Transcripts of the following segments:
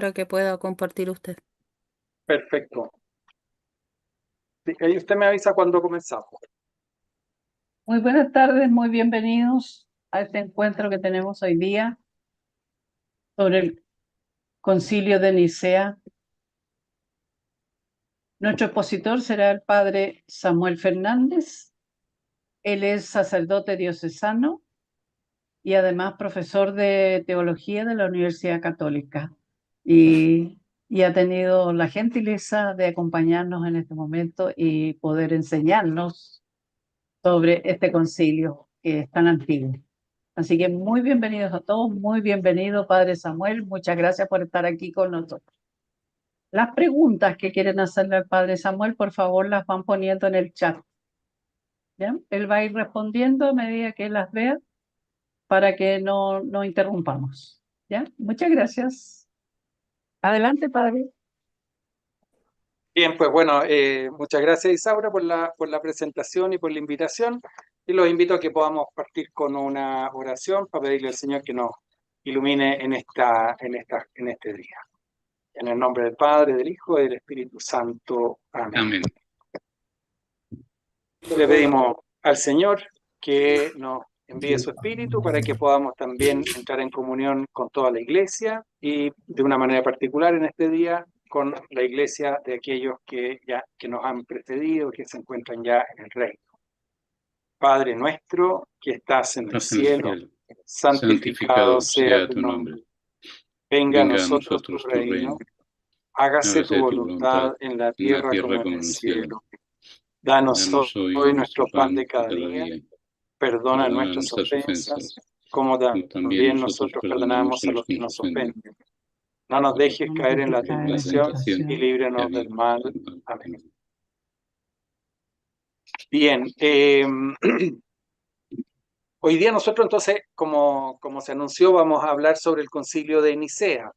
para que pueda compartir usted. Perfecto. Sí, ahí usted me avisa cuando comenzamos. Muy buenas tardes, muy bienvenidos a este encuentro que tenemos hoy día sobre el Concilio de Nicea. Nuestro expositor será el padre Samuel Fernández. Él es sacerdote diocesano y además profesor de teología de la Universidad Católica. Y ha tenido la gentileza de acompañarnos en este momento y poder enseñarnos sobre este concilio que es tan antiguo. Así que muy bienvenidos a todos, muy bienvenido Padre Samuel, muchas gracias por estar aquí con nosotros. Las preguntas que quieren hacerle al Padre Samuel, por favor, las van poniendo en el chat. ¿Ya? Él va a ir respondiendo a medida que las vea para que no interrumpamos. ¿Ya? Muchas gracias. Adelante, Padre. Bien, pues bueno, muchas gracias Isaura por la presentación y por la invitación. Y los invito a que podamos partir con una oración para pedirle al Señor que nos ilumine en este día. En el nombre del Padre, del Hijo y del Espíritu Santo. Amén. Amén. Le pedimos al Señor que nos envíe su Espíritu para que podamos también entrar en comunión con toda la Iglesia y de una manera particular en este día con la Iglesia de aquellos que nos han precedido, que se encuentran ya en el reino. Padre nuestro que estás en el cielo, santificado sea tu nombre. Venga a nosotros tu reino, hágase tu voluntad en la tierra como en el cielo. Danos hoy nuestro pan de cada día. Perdona nuestras ofensas, como también nosotros perdonamos a los que nos ofenden. No nos dejes caer en la tentación y líbranos del mal. Amén. Bien, hoy día nosotros entonces, como se anunció, vamos a hablar sobre el Concilio de Nicea.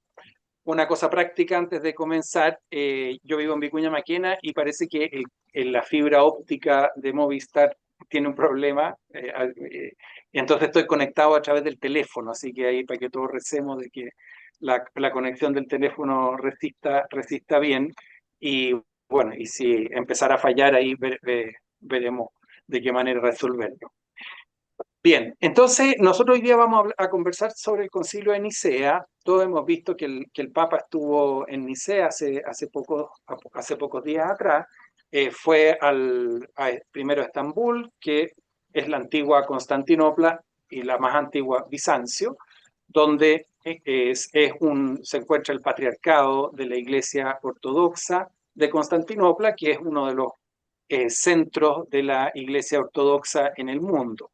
Una cosa práctica antes de comenzar, yo vivo en Vicuña Maquena y parece que la fibra óptica de Movistar tiene un problema, y entonces estoy conectado a través del teléfono, así que ahí para que todos recemos de que la conexión del teléfono resista bien, y bueno, y si empezara a fallar ahí veremos de qué manera resolverlo. Bien, entonces nosotros hoy día vamos a conversar sobre el Concilio de Nicea. Todos hemos visto que el Papa estuvo en Nicea hace pocos días atrás. Fue primero a Estambul, que es la antigua Constantinopla y la más antigua Bizancio, donde se encuentra el patriarcado de la Iglesia Ortodoxa de Constantinopla, que es uno de los centros de la Iglesia Ortodoxa en el mundo.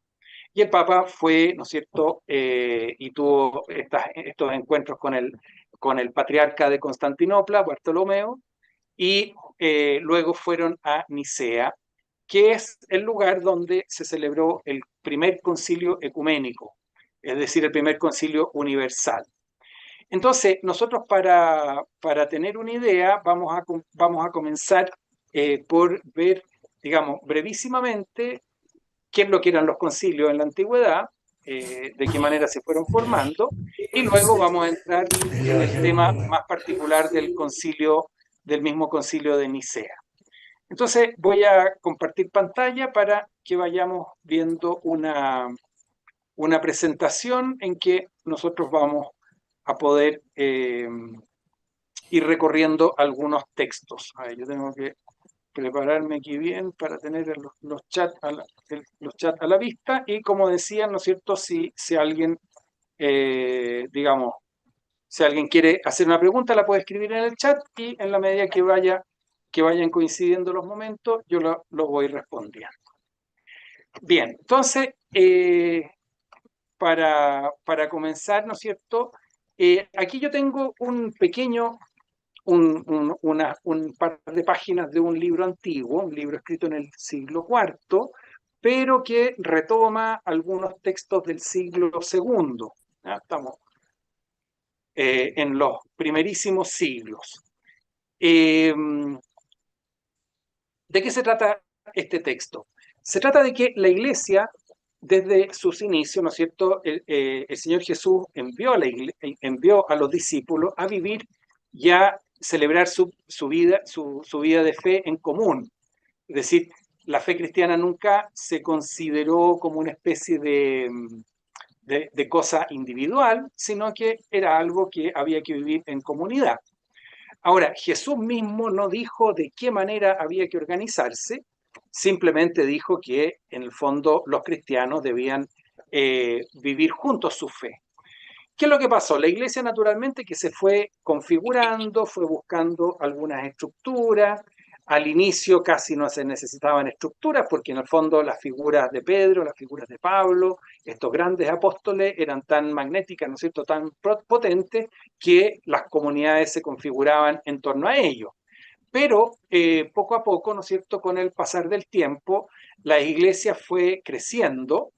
Y el Papa fue, ¿no es cierto?, y tuvo estos encuentros con el patriarca de Constantinopla, Bartolomeo, y luego fueron a Nicea, que es el lugar donde se celebró el primer concilio ecuménico, es decir, el primer concilio universal. Entonces, nosotros para tener una idea, vamos a comenzar por ver, digamos, brevísimamente qué es lo que eran los concilios en la antigüedad, de qué manera se fueron formando, y luego vamos a entrar en el tema más particular del mismo concilio de Nicea. Entonces voy a compartir pantalla para que vayamos viendo una presentación en que nosotros vamos a poder ir recorriendo algunos textos. A ver, yo tengo que prepararme aquí bien para tener los chats a la vista, y como decía, ¿no es cierto?, si alguien, digamos, si alguien quiere hacer una pregunta, la puede escribir en el chat, y en la medida que vayan coincidiendo los momentos, yo lo voy respondiendo. Bien, entonces, para comenzar, ¿no es cierto?, aquí yo tengo un par de páginas de un libro antiguo, un libro escrito en el siglo IV, pero que retoma algunos textos del siglo II. ¿Ya? Estamos en los primerísimos siglos. ¿De qué se trata este texto? Se trata de que la Iglesia, desde sus inicios, ¿no es cierto?, el Señor Jesús envió a los discípulos a vivir ya celebrar su vida de fe en común. Es decir, la fe cristiana nunca se consideró como una especie de cosa individual, sino que era algo que había que vivir en comunidad. Ahora, Jesús mismo no dijo de qué manera había que organizarse, simplemente dijo que en el fondo los cristianos debían vivir juntos su fe. ¿Qué es lo que pasó? La iglesia naturalmente que se fue configurando, fue buscando algunas estructuras. Al inicio casi no se necesitaban estructuras porque en el fondo las figuras de Pedro, las figuras de Pablo, estos grandes apóstoles eran tan magnéticas, ¿no es cierto?, tan potentes que las comunidades se configuraban en torno a ellos. Pero poco a poco, ¿no es cierto?, con el pasar del tiempo, la iglesia fue creciendo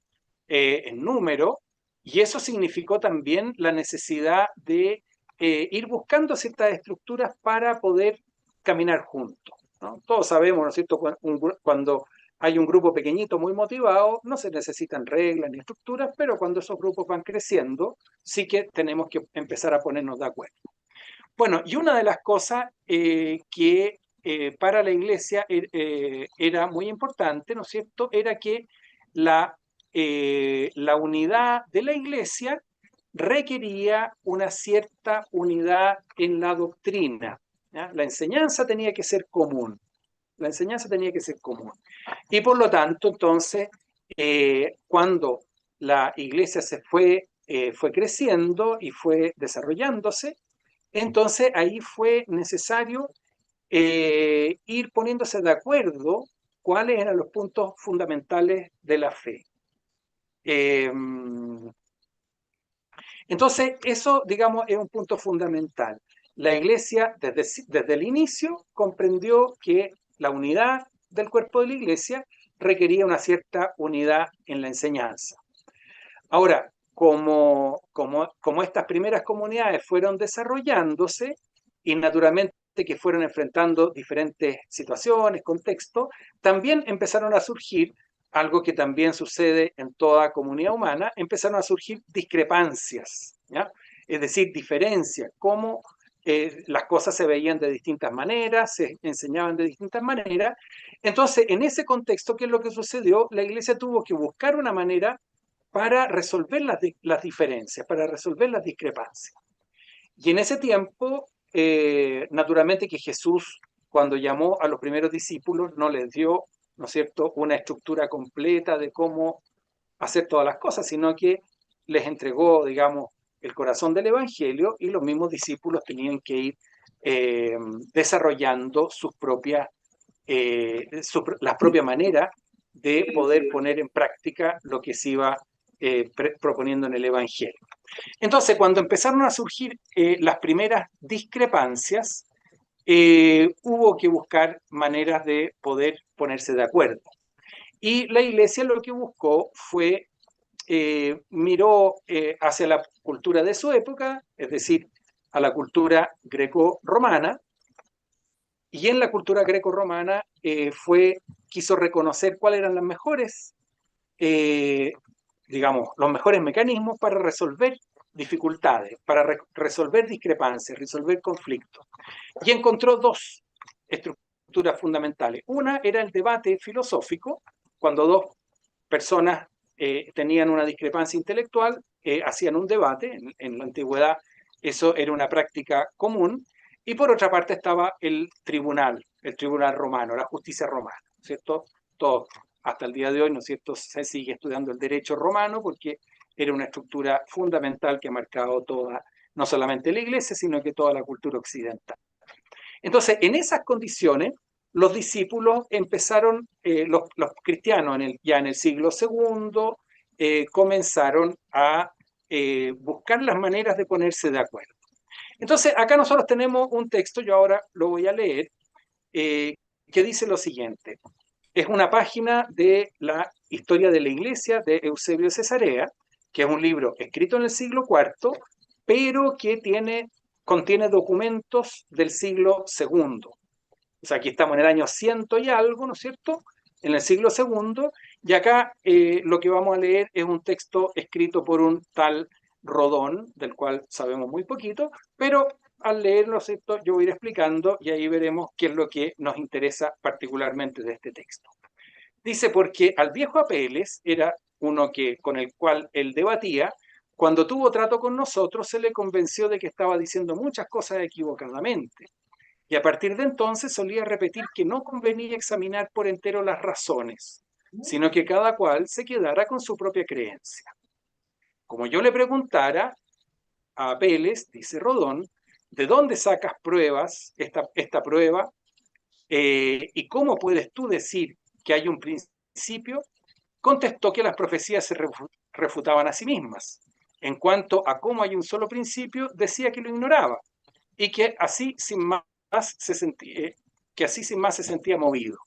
en número y eso significó también la necesidad de ir buscando ciertas estructuras para poder caminar juntos, ¿no? Todos sabemos, ¿no es cierto?, cuando hay un grupo pequeñito muy motivado, no se necesitan reglas ni estructuras, pero cuando esos grupos van creciendo, sí que tenemos que empezar a ponernos de acuerdo. Bueno, y una de las cosas que para la iglesia era muy importante, ¿no es cierto?, era que la unidad de la iglesia requería una cierta unidad en la doctrina, ¿ya? La enseñanza tenía que ser común, la enseñanza tenía que ser común. Y por lo tanto, entonces, cuando la iglesia fue creciendo y fue desarrollándose, entonces ahí fue necesario ir poniéndose de acuerdo cuáles eran los puntos fundamentales de la fe. Entonces, eso, digamos, es un punto fundamental. La iglesia, desde el inicio, comprendió que la unidad del cuerpo de la iglesia requería una cierta unidad en la enseñanza. Ahora, como estas primeras comunidades fueron desarrollándose y naturalmente que fueron enfrentando diferentes situaciones, contextos, también empezaron a surgir algo que también sucede en toda comunidad humana, empezaron a surgir discrepancias, ¿ya? Es decir, diferencias, cómo las cosas se veían de distintas maneras, se enseñaban de distintas maneras. Entonces, en ese contexto, ¿qué es lo que sucedió? La iglesia tuvo que buscar una manera para resolver las diferencias, para resolver las discrepancias. Y en ese tiempo, naturalmente que Jesús, cuando llamó a los primeros discípulos, no les dio, ¿no es cierto?, una estructura completa de cómo hacer todas las cosas, sino que les entregó, digamos, el corazón del Evangelio y los mismos discípulos tenían que ir desarrollando las propias maneras de poder poner en práctica lo que se iba proponiendo en el Evangelio. Entonces, cuando empezaron a surgir las primeras discrepancias, hubo que buscar maneras de poder ponerse de acuerdo. Y la iglesia lo que buscó fue, miró hacia la cultura de su época, es decir, a la cultura greco-romana, y en la cultura greco-romana quiso reconocer cuáles eran las mejores digamos, los mejores mecanismos para resolver dificultades, para resolver discrepancias, resolver conflictos. Y encontró dos estructuras fundamentales. Una era el debate filosófico, cuando dos personas tenían una discrepancia intelectual, hacían un debate. En la antigüedad eso era una práctica común. Y por otra parte estaba el tribunal romano, la justicia romana, ¿cierto? Todo, hasta el día de hoy, ¿no es cierto?, se sigue estudiando el derecho romano porque era una estructura fundamental que ha marcado toda, no solamente la iglesia, sino que toda la cultura occidental. Entonces, en esas condiciones, los discípulos empezaron, los cristianos ya en el siglo segundo, comenzaron a buscar las maneras de ponerse de acuerdo. Entonces, acá nosotros tenemos un texto, yo ahora lo voy a leer, que dice lo siguiente. Es una página de la Historia de la Iglesia de Eusebio Cesarea, que es un libro escrito en el siglo IV, pero que contiene documentos del siglo II. O sea, aquí estamos en el año 100 y algo, ¿no es cierto?, en el siglo II, y acá lo que vamos a leer es un texto escrito por un tal Rodón, del cual sabemos muy poquito, pero al leerlo, ¿cierto? Yo voy a ir explicando y ahí veremos qué es lo que nos interesa particularmente de este texto. Dice, porque al viejo Apeles, era uno con el cual él debatía, cuando tuvo trato con nosotros, se le convenció de que estaba diciendo muchas cosas equivocadamente. Y a partir de entonces solía repetir que no convenía examinar por entero las razones, sino que cada cual se quedara con su propia creencia. Como yo le preguntara a Apeles, dice Rodón, ¿de dónde sacas pruebas, esta prueba? ¿Y cómo puedes tú decir que hay un principio? Contestó que las profecías se refutaban a sí mismas. En cuanto a cómo hay un solo principio, decía que lo ignoraba y que así sin más se sentía movido.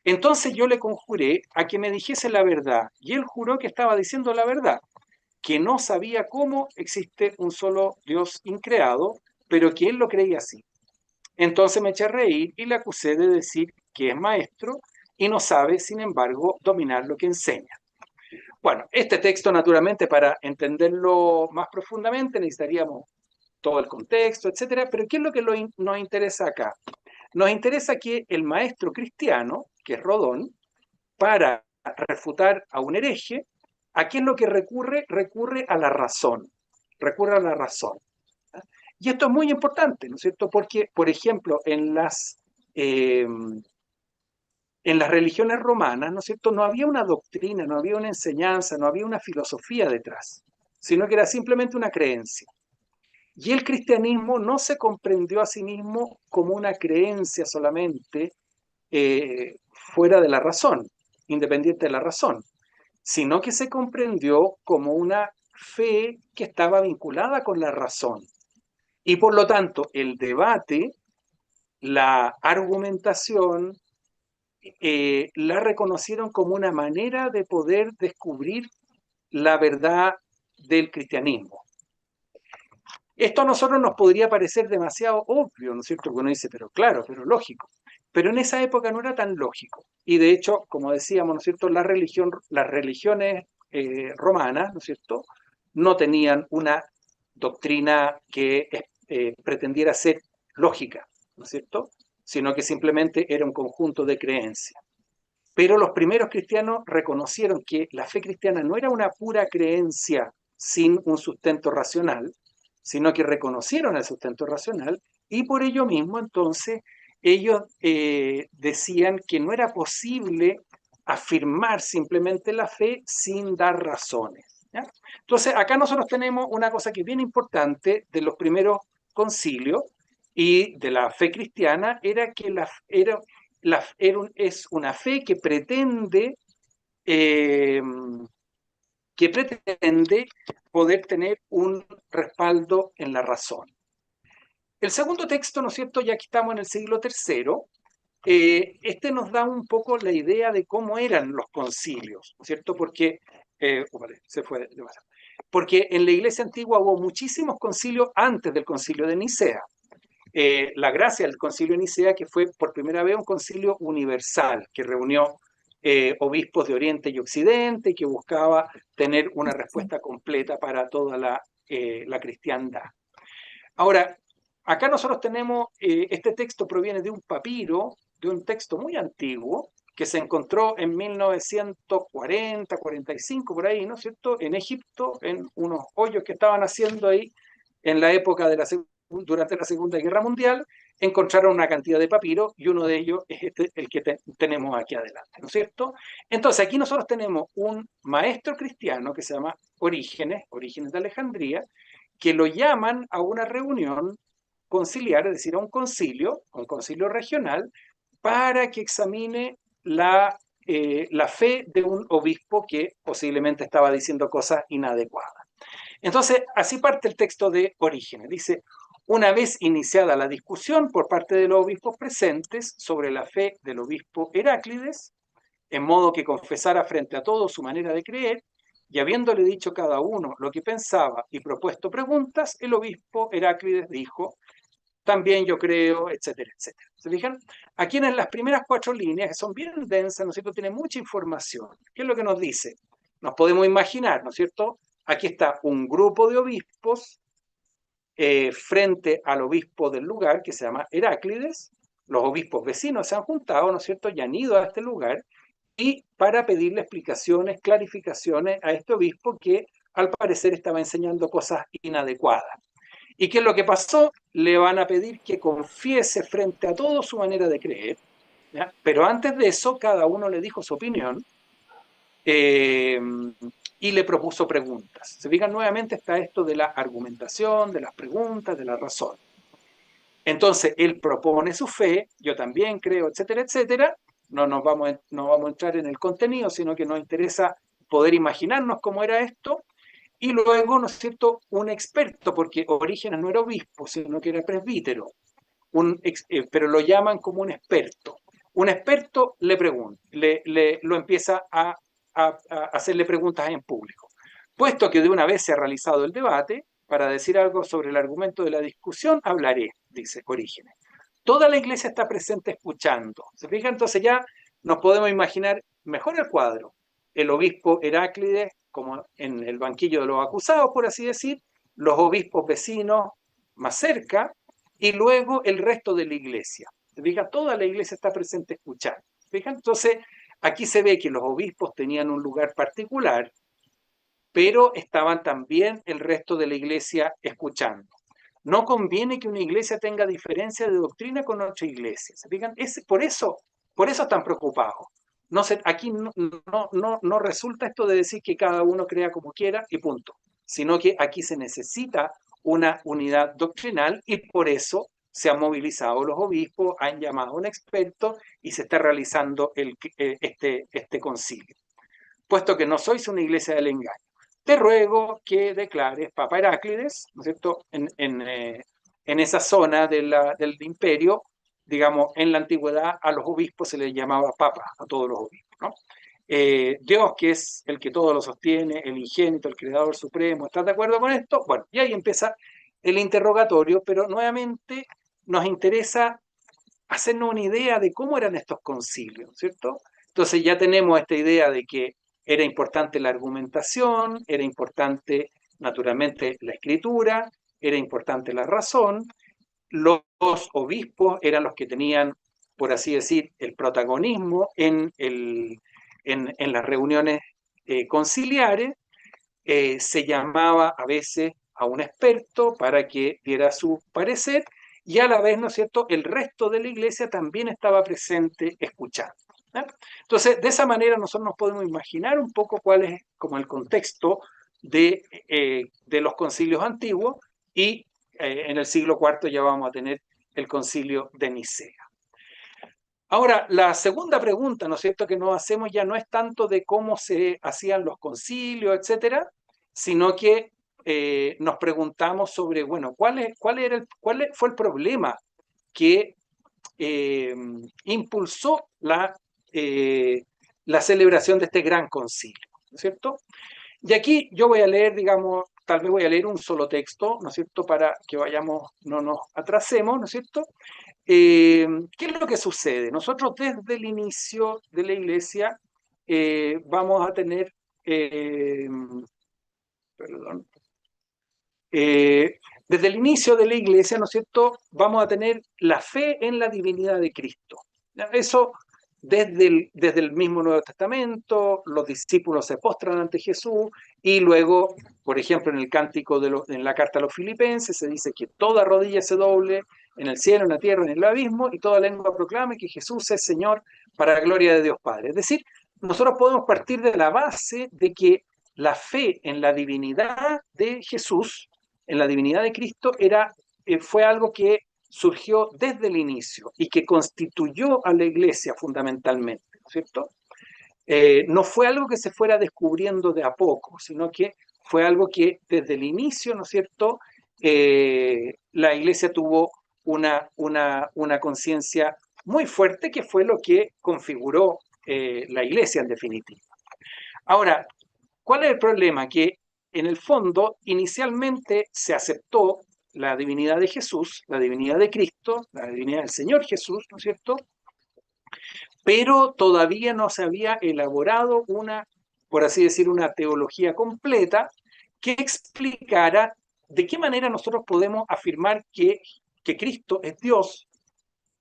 Entonces yo le conjuré a que me dijese la verdad, y él juró que estaba diciendo la verdad, que no sabía cómo existe un solo Dios increado, pero que él lo creía así. Entonces me eché a reír y le acusé de decir que es maestro y no sabe, sin embargo, dominar lo que enseña. Bueno, este texto, naturalmente, para entenderlo más profundamente, necesitaríamos todo el contexto, etcétera. Pero ¿qué es lo que nos interesa acá? Nos interesa que el maestro cristiano, que es Rodón, para refutar a un hereje, ¿a qué es lo que recurre? Recurre a la razón. Recurre a la razón. Y esto es muy importante, ¿no es cierto? Porque, por ejemplo, en las religiones romanas, ¿no es cierto? No había una doctrina, no había una enseñanza, no había una filosofía detrás, sino que era simplemente una creencia. Y el cristianismo no se comprendió a sí mismo como una creencia solamente fuera de la razón, independiente de la razón, sino que se comprendió como una fe que estaba vinculada con la razón. Y por lo tanto, el debate, la argumentación, la reconocieron como una manera de poder descubrir la verdad del cristianismo. Esto a nosotros nos podría parecer demasiado obvio, ¿no es cierto? Porque uno dice, pero claro, pero lógico. Pero en esa época no era tan lógico. Y de hecho, como decíamos, ¿no es cierto? Las religiones romanas, ¿no es cierto? No tenían una doctrina que pretendiera ser lógica, ¿no es cierto? Sino que simplemente era un conjunto de creencias. Pero los primeros cristianos reconocieron que la fe cristiana no era una pura creencia sin un sustento racional, sino que reconocieron el sustento racional y por ello mismo entonces ellos decían que no era posible afirmar simplemente la fe sin dar razones. ¿Ya? Entonces acá nosotros tenemos una cosa que es bien importante de los primeros concilios y de la fe cristiana, era que es una fe eh, que pretende poder tener un respaldo en la razón. El segundo texto, ¿no es cierto? Ya que estamos en el siglo III, este nos da un poco la idea de cómo eran los concilios, ¿no es cierto? Porque, porque en la iglesia antigua hubo muchísimos concilios antes del concilio de Nicea. La gracia del concilio de Nicea, que fue por primera vez un concilio universal, que reunió obispos de Oriente y Occidente, y que buscaba tener una respuesta completa para toda la cristiandad. Ahora, acá nosotros tenemos, este texto proviene de un papiro, de un texto muy antiguo, que se encontró en 1940, 45, por ahí, ¿no es cierto?, en Egipto, en unos hoyos que estaban haciendo ahí en la época durante la Segunda Guerra Mundial, encontraron una cantidad de papiros y uno de ellos es el que tenemos aquí adelante, ¿no es cierto? Entonces aquí nosotros tenemos un maestro cristiano que se llama Orígenes de Alejandría, que lo llaman a una reunión conciliar, es decir, a un concilio regional, para que examine la fe de un obispo que posiblemente estaba diciendo cosas inadecuadas. Entonces, así parte el texto de Orígenes. Dice, una vez iniciada la discusión por parte de los obispos presentes sobre la fe del obispo Heráclides, en modo que confesara frente a todos su manera de creer, y habiéndole dicho cada uno lo que pensaba y propuesto preguntas, el obispo Heráclides dijo, también yo creo, etcétera, etcétera. ¿Se fijan? Aquí en las primeras 4 líneas, que son bien densas, ¿no es cierto?, tiene mucha información. ¿Qué es lo que nos dice? Nos podemos imaginar, ¿no es cierto? Aquí está un grupo de obispos frente al obispo del lugar, que se llama Heráclides. Los obispos vecinos se han juntado, ¿no es cierto?, y han ido a este lugar, y para pedirle explicaciones, clarificaciones a este obispo que al parecer estaba enseñando cosas inadecuadas. ¿Y qué es lo que pasó? Le van a pedir que confiese frente a todo su manera de creer, ¿ya? Pero antes de eso, cada uno le dijo su opinión, eh, y le propuso preguntas. Se fijan, nuevamente está esto de la argumentación, de las preguntas, de la razón. Entonces, él propone su fe, yo también creo, etcétera, etcétera. No vamos a entrar en el contenido, sino que nos interesa poder imaginarnos cómo era esto. Y luego, ¿no es cierto?, un experto, porque Orígenes no era obispo, sino que era presbítero, pero lo llaman como un experto. Un experto le pregunta, lo empieza a hacerle preguntas en público. Puesto que de una vez se ha realizado el debate, para decir algo sobre el argumento de la discusión, hablaré, dice Orígenes. Toda la iglesia está presente escuchando. ¿Se fijan? Entonces ya nos podemos imaginar mejor el cuadro. El obispo Heráclides, como en el banquillo de los acusados, por así decir, los obispos vecinos más cerca, y luego el resto de la iglesia. ¿Se fijan? Toda la iglesia está presente escuchando. ¿Se fijan? Entonces, aquí se ve que los obispos tenían un lugar particular, pero estaban también el resto de la iglesia escuchando. No conviene que una iglesia tenga diferencia de doctrina con otra iglesia. ¿Se fijan? Por eso están preocupados. Aquí no resulta esto de decir que cada uno crea como quiera y punto, sino que aquí se necesita una unidad doctrinal y por eso se han movilizado los obispos, han llamado a un experto y se está realizando este concilio. Puesto que no sois una iglesia del engaño, te ruego que declares, Papa Heráclides, ¿no es cierto?, en esa zona del imperio, digamos, en la antigüedad a los obispos se les llamaba papa, a todos los obispos, ¿no? Dios, que es el que todo lo sostiene, el ingénito, el creador supremo, ¿estás de acuerdo con esto? Bueno, y ahí empieza el interrogatorio, pero nuevamente nos interesa hacernos una idea de cómo eran estos concilios, ¿cierto? Entonces ya tenemos esta idea de que era importante la argumentación, era importante naturalmente la escritura, era importante la razón. Los obispos eran los que tenían, por así decir, el protagonismo en las reuniones conciliares. Se llamaba a veces a un experto para que diera su parecer y a la vez, ¿no es cierto?, el resto de la iglesia también estaba presente escuchando. ¿Eh? Entonces, de esa manera nosotros nos podemos imaginar un poco cuál es como el contexto de los concilios antiguos y en el siglo IV ya vamos a tener el concilio de Nicea. Ahora, la segunda pregunta, ¿no es cierto?, que nos hacemos ya no es tanto de cómo se hacían los concilios, etcétera, sino que nos preguntamos sobre, bueno, ¿cuál fue el problema que impulsó la celebración de este gran concilio, ¿no es cierto? Y aquí yo voy a leer, digamos, tal vez voy a leer un solo texto, ¿no es cierto?, para que no nos atrasemos, ¿no es cierto? ¿Qué es lo que sucede? Nosotros desde el inicio de la iglesia vamos a tener, perdón, desde el inicio de la iglesia, ¿no es cierto?, vamos a tener la fe en la divinidad de Cristo. Eso desde el mismo Nuevo Testamento, los discípulos se postran ante Jesús y luego, por ejemplo, en el cántico en la carta a los Filipenses se dice que toda rodilla se doble en el cielo, en la tierra, en el abismo, y toda lengua proclame que Jesús es Señor para la gloria de Dios Padre. Es decir, nosotros podemos partir de la base de que la fe en la divinidad de Jesús, en la divinidad de Cristo, fue algo que surgió desde el inicio y que constituyó a la iglesia fundamentalmente, ¿no es cierto? No fue algo que se fuera descubriendo de a poco, sino que fue algo que desde el inicio, ¿no es cierto?, la iglesia tuvo una conciencia muy fuerte que fue lo que configuró la iglesia en definitiva. Ahora, ¿cuál es el problema? Que en el fondo inicialmente se aceptó la divinidad de Jesús, la divinidad de Cristo, la divinidad del Señor Jesús, ¿no es cierto? Pero todavía no se había elaborado por así decir, una teología completa que explicara ¿de qué manera nosotros podemos afirmar que Cristo es Dios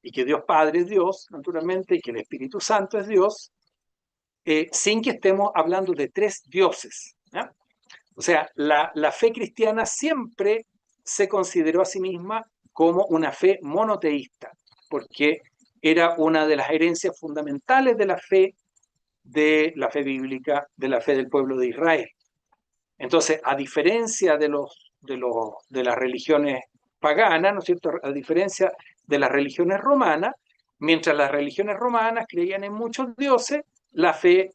y que Dios Padre es Dios, naturalmente, y que el Espíritu Santo es Dios, sin que estemos hablando de tres dioses? ¿Ya? O sea, la fe cristiana siempre se consideró a sí misma como una fe monoteísta, porque era una de las herencias fundamentales de la fe bíblica, de la fe del pueblo de Israel. Entonces, a diferencia de las religiones paganas, ¿no es cierto? A diferencia de las religiones romanas, mientras las religiones romanas creían en muchos dioses, la fe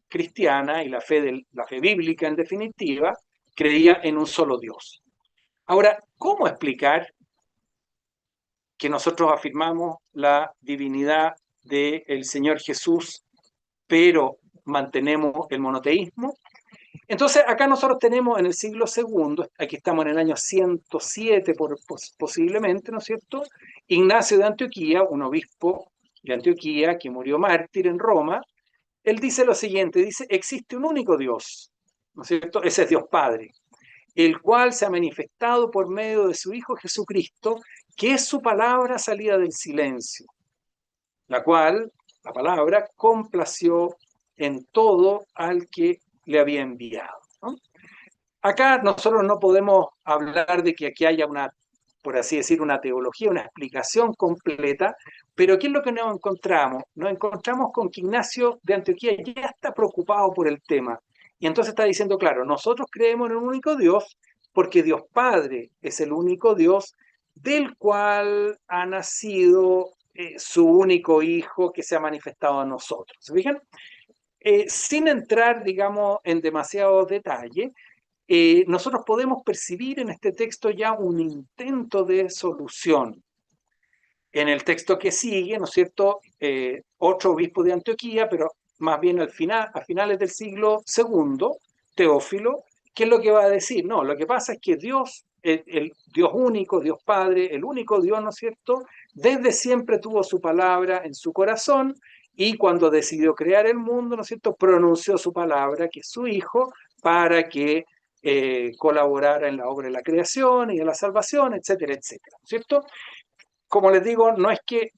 cristiana y la fe bíblica en definitiva, creía en un solo Dios. Ahora, ¿cómo explicar que nosotros afirmamos la divinidad del Señor Jesús, pero mantenemos el monoteísmo? Entonces, acá nosotros tenemos en el siglo segundo, aquí estamos en el año 107 posiblemente, ¿no es cierto? Ignacio de Antioquía, un obispo de Antioquía que murió mártir en Roma. Él dice lo siguiente, dice, existe un único Dios, ¿no es cierto? Ese es Dios Padre, el cual se ha manifestado por medio de su Hijo Jesucristo, que es su palabra salida del silencio, la cual, la palabra, complació en todo al que le había enviado, ¿no? Acá nosotros no podemos hablar de que aquí haya una, por así decir, una teología, una explicación completa, pero ¿qué es lo que nos encontramos? Nos encontramos con que Ignacio de Antioquía ya está preocupado por el tema. Y entonces está diciendo, claro, nosotros creemos en un único Dios porque Dios Padre es el único Dios del cual ha nacido su único Hijo que se ha manifestado a nosotros. ¿Se fijan? Sin entrar, digamos, en demasiados detalles, nosotros podemos percibir en este texto ya un intento de solución. En el texto que sigue, ¿no es cierto?, otro obispo de Antioquía, pero más bien a finales del siglo segundo, Teófilo, ¿qué es lo que va a decir? No, lo que pasa es que Dios, el Dios único, Dios Padre, el único Dios, ¿no es cierto?, desde siempre tuvo su palabra en su corazón y cuando decidió crear el mundo, ¿no es cierto?, pronunció su palabra, que es su Hijo, para que colaborara en la obra de la creación y de la salvación, etcétera, etcétera, ¿no es cierto? Como les digo, no es que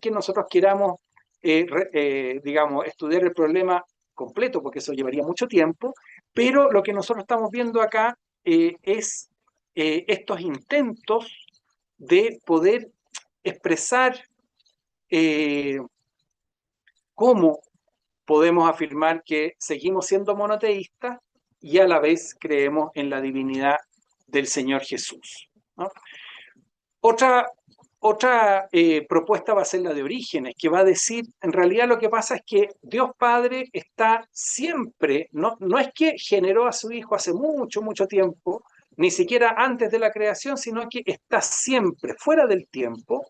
nosotros queramos, digamos, estudiar el problema completo, porque eso llevaría mucho tiempo, pero lo que nosotros estamos viendo acá es estos intentos de poder expresar eh, cómo podemos afirmar que seguimos siendo monoteístas y a la vez creemos en la divinidad del Señor Jesús, ¿no? Otra propuesta va a ser la de Orígenes, que va a decir, en realidad lo que pasa es que Dios Padre está siempre, no es que generó a su Hijo hace mucho, mucho tiempo, ni siquiera antes de la creación, sino que está siempre, fuera del tiempo,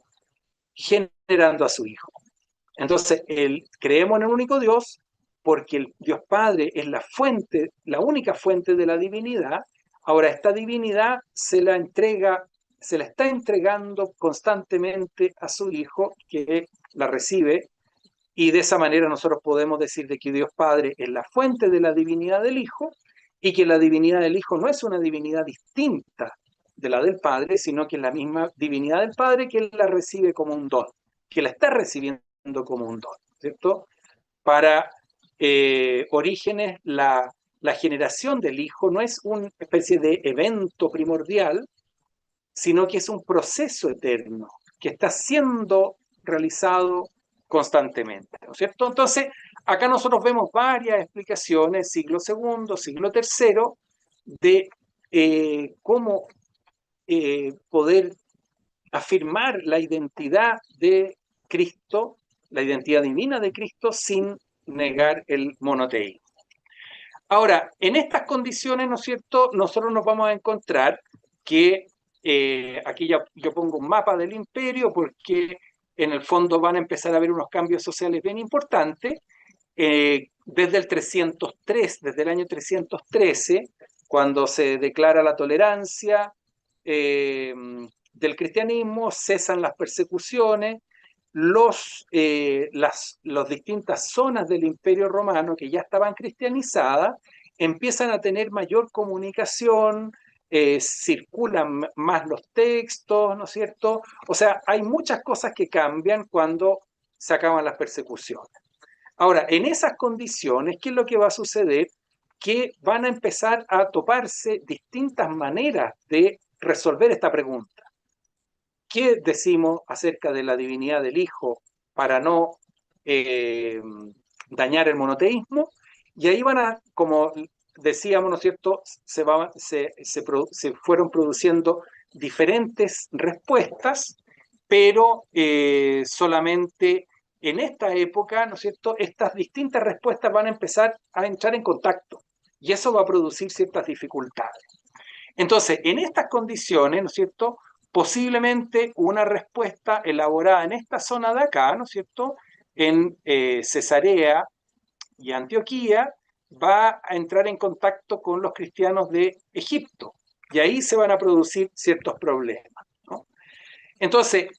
generando a su Hijo. Entonces, creemos en el único Dios porque el Dios Padre es la fuente, la única fuente de la divinidad. Ahora, esta divinidad se la está entregando constantemente a su Hijo, que la recibe, y de esa manera nosotros podemos decir de que Dios Padre es la fuente de la divinidad del Hijo y que la divinidad del Hijo no es una divinidad distinta de la del Padre, sino que es la misma divinidad del Padre que Él la recibe como un don, que la está recibiendo como un don, ¿cierto? Para Orígenes, la generación del Hijo no es una especie de evento primordial, sino que es un proceso eterno que está siendo realizado constantemente, ¿no es cierto? Entonces, acá nosotros vemos varias explicaciones, siglo segundo, siglo tercero, de cómo poder afirmar la identidad de Cristo, la identidad divina de Cristo, sin negar el monoteísmo. Ahora, en estas condiciones, ¿no es cierto?, nosotros nos vamos a encontrar que aquí ya yo pongo un mapa del imperio porque en el fondo van a empezar a haber unos cambios sociales bien importantes. Desde el 303, desde el año 313, cuando se declara la tolerancia del cristianismo, cesan las persecuciones, las distintas zonas del Imperio Romano que ya estaban cristianizadas empiezan a tener mayor comunicación, circulan más los textos, ¿no es cierto? O sea, hay muchas cosas que cambian cuando se acaban las persecuciones. Ahora, en esas condiciones, ¿qué es lo que va a suceder? Que van a empezar a toparse distintas maneras de resolver esta pregunta. ¿Qué decimos acerca de la divinidad del Hijo para no eh, dañar el monoteísmo? Y ahí van a, como decíamos, ¿no es cierto?, se fueron produciendo diferentes respuestas, pero solamente en esta época, ¿no es cierto?, estas distintas respuestas van a empezar a entrar en contacto y eso va a producir ciertas dificultades. Entonces, en estas condiciones, ¿no es cierto?, posiblemente una respuesta elaborada en esta zona de acá, ¿no es cierto?, en Cesarea y Antioquía, va a entrar en contacto con los cristianos de Egipto. Y ahí se van a producir ciertos problemas, ¿no? Entonces,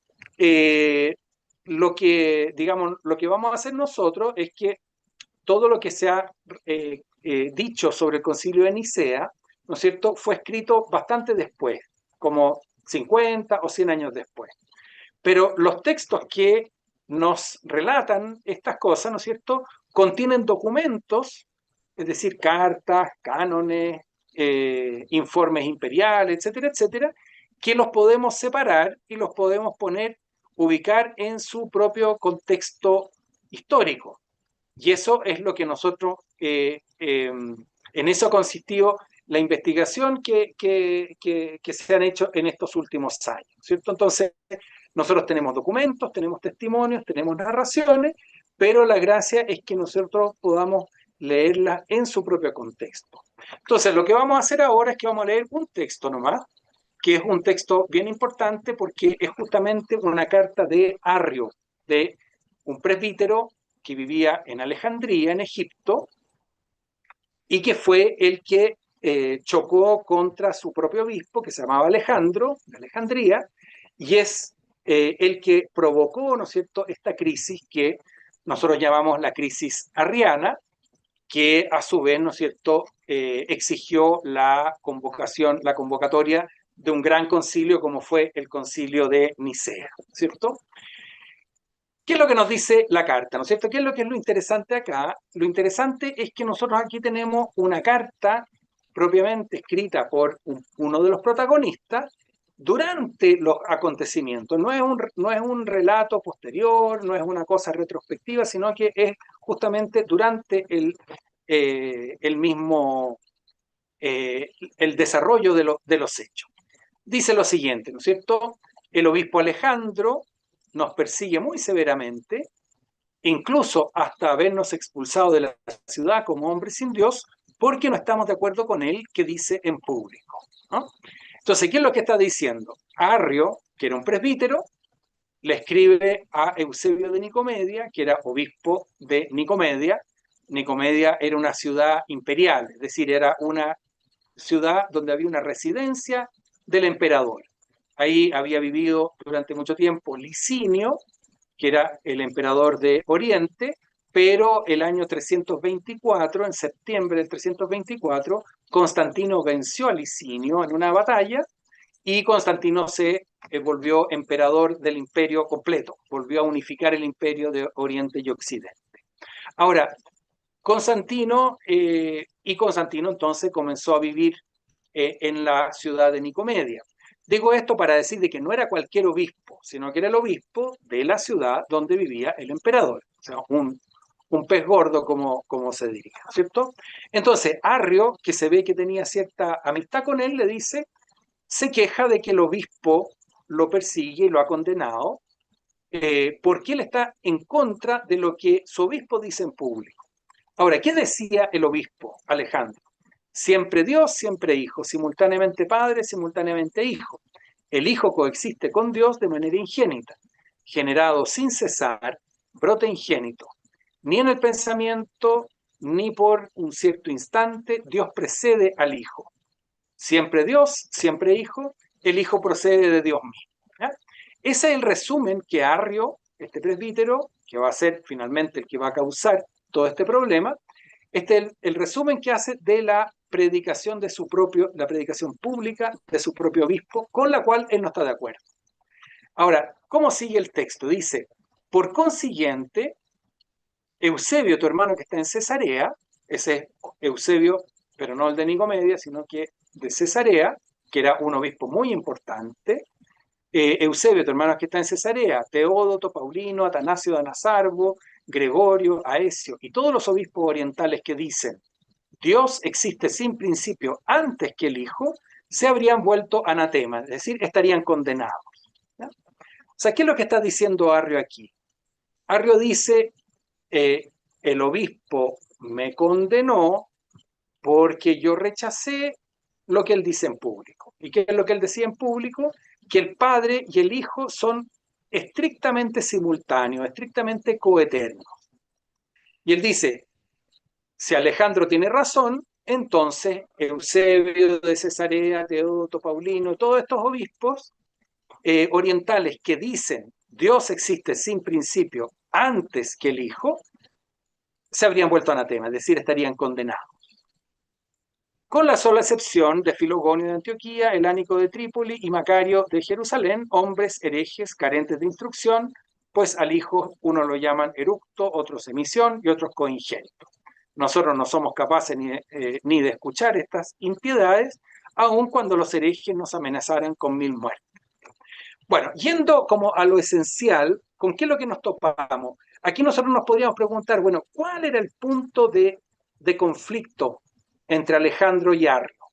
digamos, lo que vamos a hacer nosotros es que todo lo que se ha dicho sobre el Concilio de Nicea, ¿no es cierto?, fue escrito bastante después, como 50 o 100 años después. Pero los textos que nos relatan estas cosas, ¿no es cierto?, contienen documentos, es decir, cartas, cánones, informes imperiales, etcétera, etcétera, que los podemos separar y los podemos ubicar en su propio contexto histórico. Y eso es lo que nosotros, en eso ha consistido la investigación que se han hecho en estos últimos años, ¿cierto? Entonces, nosotros tenemos documentos, tenemos testimonios, tenemos narraciones, pero la gracia es que nosotros podamos leerlas en su propio contexto. Entonces, lo que vamos a hacer ahora es que vamos a leer un texto nomás, que es un texto bien importante porque es justamente una carta de Arrio, de un presbítero que vivía en Alejandría, en Egipto, y que fue el que chocó contra su propio obispo, que se llamaba Alejandro, de Alejandría, y es el que provocó, ¿no es cierto?, esta crisis que nosotros llamamos la crisis arriana, que a su vez, ¿no es cierto?, exigió la convocatoria de un gran concilio como fue el concilio de Nicea, ¿cierto? ¿Qué es lo que nos dice la carta? ¿No es cierto? ¿Qué es lo interesante acá? Lo interesante es que nosotros aquí tenemos una carta propiamente escrita por uno de los protagonistas durante los acontecimientos. No es un relato posterior, no es una cosa retrospectiva, sino que es justamente durante el mismo, el desarrollo de los hechos. Dice lo siguiente, ¿no es cierto? El obispo Alejandro nos persigue muy severamente, incluso hasta habernos expulsado de la ciudad como hombres sin Dios, porque no estamos de acuerdo con él que dice en público, ¿no? Entonces, ¿qué es lo que está diciendo? Arrio, que era un presbítero, le escribe a Eusebio de Nicomedia, que era obispo de Nicomedia. Nicomedia era una ciudad imperial, es decir, era una ciudad donde había una residencia del emperador. Ahí había vivido durante mucho tiempo Licinio, que era el emperador de Oriente, pero el año 324, en septiembre del 324, Constantino venció a Licinio en una batalla y Constantino se volvió emperador del imperio completo, volvió a unificar el imperio de Oriente y Occidente. Ahora, Constantino entonces comenzó a vivir en la ciudad de Nicomedia. Digo esto para decir de que no era cualquier obispo, sino que era el obispo de la ciudad donde vivía el emperador. O sea, un pez gordo, como se diría, ¿cierto? Entonces, Arrio, que se ve que tenía cierta amistad con él, le dice, se queja de que el obispo lo persigue y lo ha condenado, porque él está en contra de lo que su obispo dice en público. Ahora, ¿qué decía el obispo Alejandro? Siempre Dios, siempre Hijo, simultáneamente Padre, simultáneamente Hijo. El Hijo coexiste con Dios de manera ingénita, generado sin cesar, brote ingénito. Ni en el pensamiento, ni por un cierto instante, Dios precede al Hijo. Siempre Dios, siempre Hijo, el Hijo procede de Dios mismo, ¿ya? Ese es el resumen que Arrio, este presbítero, que va a ser finalmente el que va a causar todo este problema, este es el resumen que hace de la predicación de la predicación pública de su propio obispo, con la cual él no está de acuerdo. Ahora, ¿cómo sigue el texto? Dice, por consiguiente, Eusebio, tu hermano que está en Cesarea, ese es Eusebio, pero no el de Nicomedia, sino que de Cesarea, que era un obispo muy importante. Eusebio, tu hermano que está en Cesarea, Teódoto, Paulino, Atanasio de Anasargo, Gregorio, Aesio y todos los obispos orientales que dicen Dios existe sin principio antes que el Hijo, se habrían vuelto anatema, es decir, estarían condenados. ¿Ya? O sea, ¿qué es lo que está diciendo Arrio aquí? Arrio dice, el obispo me condenó porque yo rechacé lo que él dice en público. ¿Y qué es lo que él decía en público? Que el Padre y el Hijo son estrictamente simultáneos, estrictamente coeternos. Y él dice, si Alejandro tiene razón, entonces Eusebio de Cesarea, Teodoto, Paulino, todos estos obispos orientales que dicen Dios existe sin principio antes que el Hijo, se habrían vuelto anatema, es decir, estarían condenados. Con la sola excepción de Filogonio de Antioquía, Elánico de Trípoli y Macario de Jerusalén, hombres herejes carentes de instrucción, pues al Hijo uno lo llaman eructo, otros emisión y otros coingénito. Nosotros no somos capaces ni de escuchar estas impiedades, aun cuando los herejes nos amenazaran con 1000 muertes. Bueno, yendo como a lo esencial, ¿con qué es lo que nos topamos? Aquí nosotros nos podríamos preguntar, bueno, ¿cuál era el punto de conflicto entre Alejandro y Arrio?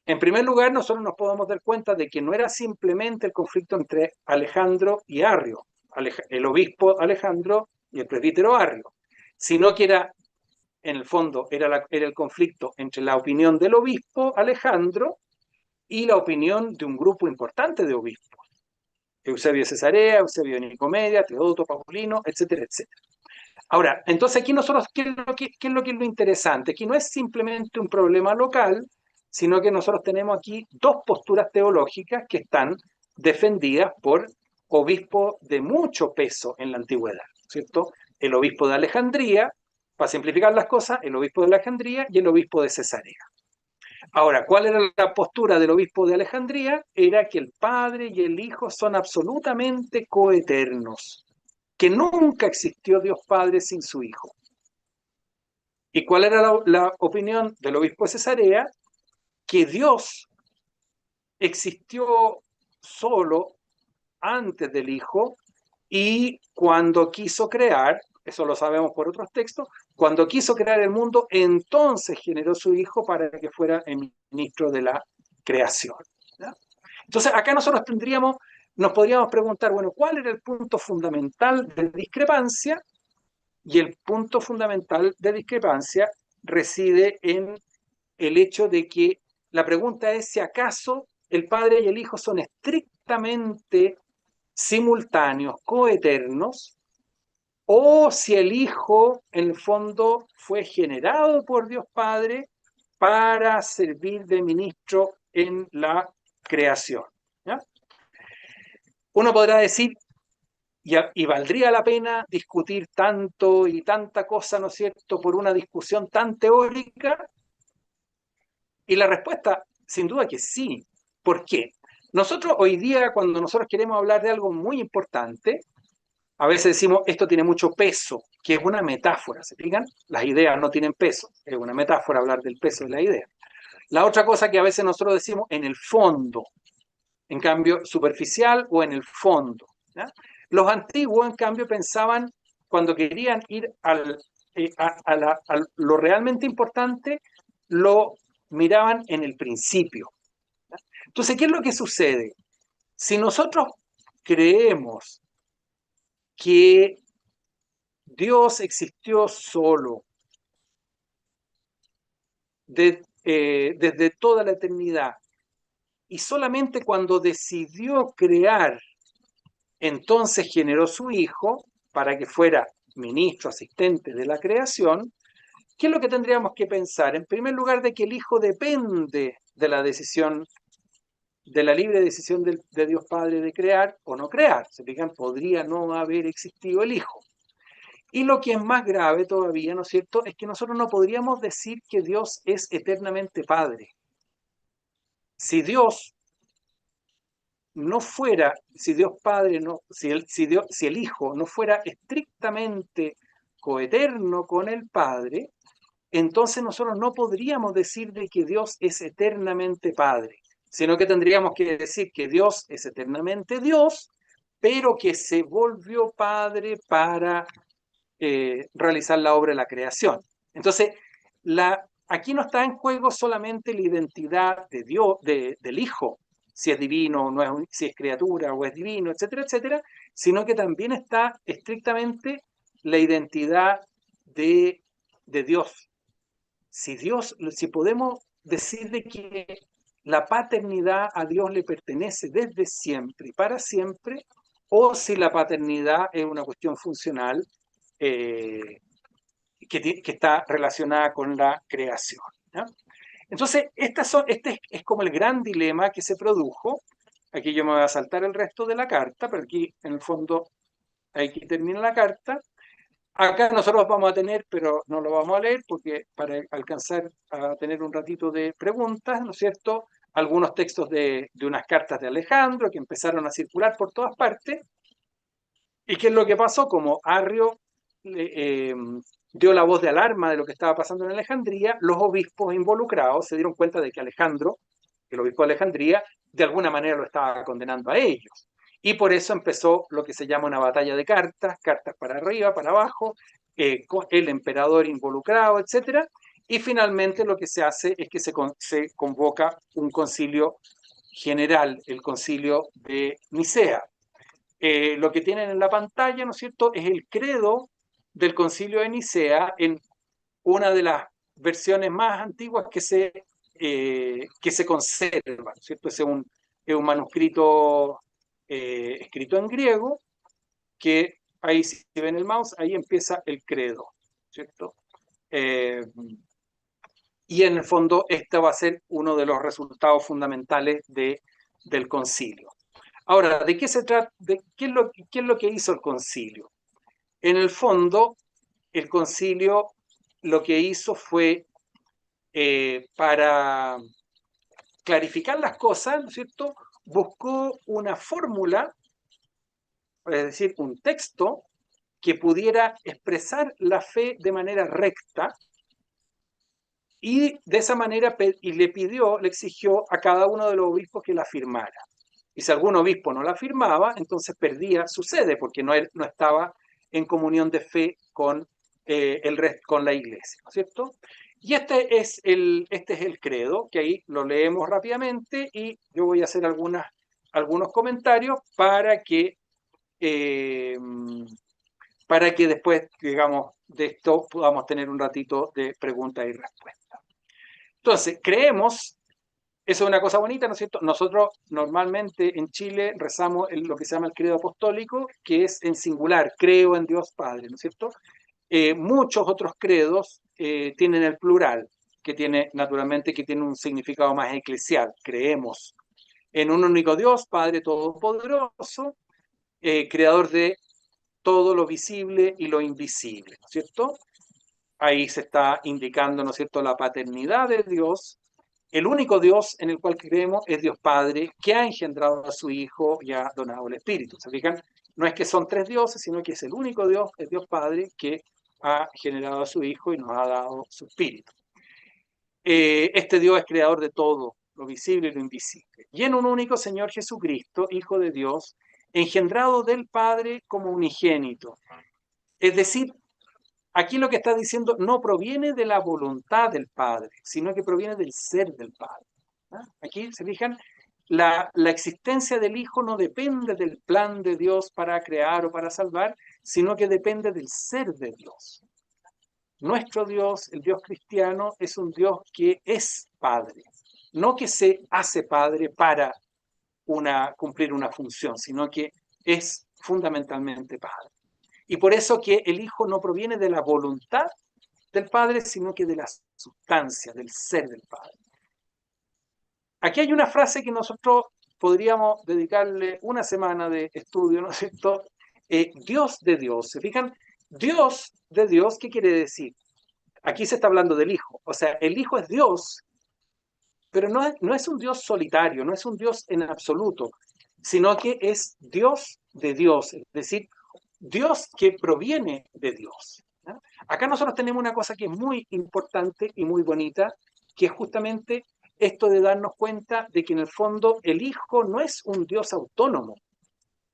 En primer lugar, nosotros nos podemos dar cuenta de que no era simplemente el conflicto entre Alejandro y Arrio, el obispo Alejandro y el presbítero Arrio, sino que era, en el fondo, era el conflicto entre la opinión del obispo Alejandro y la opinión de un grupo importante de obispos. Eusebio de Cesarea, Eusebio de Nicomedia, Teodoto, Paulino, etcétera, etcétera. Ahora, entonces aquí nosotros, ¿qué es lo interesante? Aquí no es simplemente un problema local, sino que nosotros tenemos aquí dos posturas teológicas que están defendidas por obispos de mucho peso en la antigüedad, ¿cierto? El obispo de Alejandría, para simplificar las cosas, el obispo de Alejandría y el obispo de Cesarea. Ahora, ¿cuál era la postura del obispo de Alejandría? Era que el Padre y el Hijo son absolutamente coeternos, que nunca existió Dios Padre sin su Hijo. ¿Y cuál era la opinión del obispo de Cesarea? Que Dios existió solo antes del Hijo y cuando quiso crear, eso lo sabemos por otros textos, cuando quiso crear el mundo, entonces generó su Hijo para que fuera el ministro de la creación. ¿Ya? Entonces acá nosotros nos podríamos preguntar, bueno, ¿cuál era el punto fundamental de discrepancia? Y el punto fundamental de discrepancia reside en el hecho de que la pregunta es si acaso el Padre y el Hijo son estrictamente simultáneos, coeternos, o si el Hijo en el fondo fue generado por Dios Padre para servir de ministro en la creación. ¿Ya? Uno podrá decir, y valdría la pena discutir tanto y tanta cosa, ¿no es cierto?, por una discusión tan teórica. Y la respuesta, sin duda que sí. ¿Por qué? Nosotros hoy día, cuando nosotros queremos hablar de algo muy importante, a veces decimos, esto tiene mucho peso, que es una metáfora, ¿se fijan? Las ideas no tienen peso, es una metáfora hablar del peso de la idea. La otra cosa que a veces nosotros decimos, en el fondo, en cambio, superficial o en el fondo. ¿Ya? Los antiguos, en cambio, pensaban, cuando querían ir a lo realmente importante, lo miraban en el principio. ¿Ya? Entonces, ¿qué es lo que sucede? Si nosotros creemos que Dios existió solo desde toda la eternidad y solamente cuando decidió crear, entonces generó su Hijo para que fuera ministro, asistente de la creación, ¿qué es lo que tendríamos que pensar? En primer lugar, de que el Hijo depende de la decisión, de la libre decisión de Dios Padre de crear o no crear. Se fijan, podría no haber existido el Hijo. Y lo que es más grave todavía, ¿no es cierto?, es que nosotros no podríamos decir que Dios es eternamente Padre. Si Dios no fuera, si Dios Padre, no, si el Hijo no fuera estrictamente coeterno con el Padre, entonces nosotros no podríamos decir de que Dios es eternamente Padre, sino que tendríamos que decir que Dios es eternamente Dios, pero que se volvió Padre para realizar la obra de la creación. Entonces, aquí no está en juego solamente la identidad de Dios, del Hijo, si es divino, no es, si es criatura o es divino, etcétera, etcétera, sino que también está estrictamente la identidad de Dios. Si podemos decir de que la paternidad a Dios le pertenece desde siempre y para siempre, o si la paternidad es una cuestión funcional eh, que está relacionada con la creación, ¿no? Entonces, este es como el gran dilema que se produjo. Aquí yo me voy a saltar el resto de la carta, pero aquí en el fondo, aquí termina la carta. Acá nosotros vamos a tener, pero no lo vamos a leer porque para alcanzar a tener un ratito de preguntas, ¿no es cierto? Algunos textos de unas cartas de Alejandro que empezaron a circular por todas partes. ¿Y qué es lo que pasó? Como Arrio dio la voz de alarma de lo que estaba pasando en Alejandría, los obispos involucrados se dieron cuenta de que Alejandro, el obispo de Alejandría, de alguna manera lo estaba condenando a ellos. Y por eso empezó lo que se llama una batalla de cartas, cartas para arriba, para abajo, el emperador involucrado, etc. Y finalmente lo que se hace es que se convoca un concilio general, el concilio de Nicea. Lo que tienen en la pantalla, ¿no es cierto?, es el credo del concilio de Nicea en una de las versiones más antiguas que se conserva, ¿no es cierto? Es un manuscrito escrito en griego, que ahí si ven el mouse, ahí empieza el credo, ¿cierto? Eh, y en el fondo este va a ser uno de los resultados fundamentales del concilio. Ahora, ¿de qué se trata? ¿Qué es lo que hizo el concilio? En el fondo, el concilio lo que hizo fue para clarificar las cosas, ¿no es cierto? Buscó una fórmula, es decir, un texto que pudiera expresar la fe de manera recta y de esa manera y le exigió a cada uno de los obispos que la firmara. Y si algún obispo no la firmaba, entonces perdía su sede porque no estaba en comunión de fe con, con la iglesia, ¿no es cierto? Y este es el credo, que ahí lo leemos rápidamente y yo voy a hacer algunos comentarios eh, para que después, digamos, de esto podamos tener un ratito de preguntas y respuestas. Entonces, creemos, eso es una cosa bonita, ¿no es cierto? Nosotros normalmente en Chile rezamos lo que se llama el credo apostólico, que es en singular, creo en Dios Padre, ¿no es cierto? Muchos otros credos tienen el plural, que tiene naturalmente que tiene un significado más eclesial. Creemos en un único Dios, Padre Todopoderoso, creador de todo lo visible y lo invisible, ¿no es cierto? Ahí se está indicando, ¿no es cierto?, la paternidad de Dios. El único Dios en el cual creemos es Dios Padre, que ha engendrado a su Hijo y ha donado el Espíritu. ¿Se fijan? No es que son tres dioses, sino que es el único Dios, el Dios Padre, que ha generado a su Hijo y nos ha dado su Espíritu. Este Dios es creador de todo, lo visible y lo invisible. Y en un único Señor Jesucristo, Hijo de Dios, engendrado del Padre como unigénito. Es decir, aquí lo que está diciendo no proviene de la voluntad del Padre, sino que proviene del ser del Padre. ¿Ah? Aquí, se fijan, la existencia del Hijo no depende del plan de Dios para crear o para salvar, sino que depende del ser de Dios. Nuestro Dios, el Dios cristiano, es un Dios que es Padre, no que se hace Padre para cumplir una función, sino que es fundamentalmente Padre. Y por eso que el Hijo no proviene de la voluntad del Padre, sino que de la sustancia, del ser del Padre. Aquí hay una frase que nosotros podríamos dedicarle una semana de estudio, ¿no es cierto? Dios de Dios. ¿Se fijan? Dios de Dios, ¿qué quiere decir? Aquí se está hablando del Hijo. O sea, el Hijo es Dios, pero no es un Dios solitario, no es un Dios en absoluto, sino que es Dios de Dios, es decir, Dios que proviene de Dios. ¿Ya? Acá nosotros tenemos una cosa que es muy importante y muy bonita, que es justamente esto de darnos cuenta de que en el fondo el Hijo no es un Dios autónomo,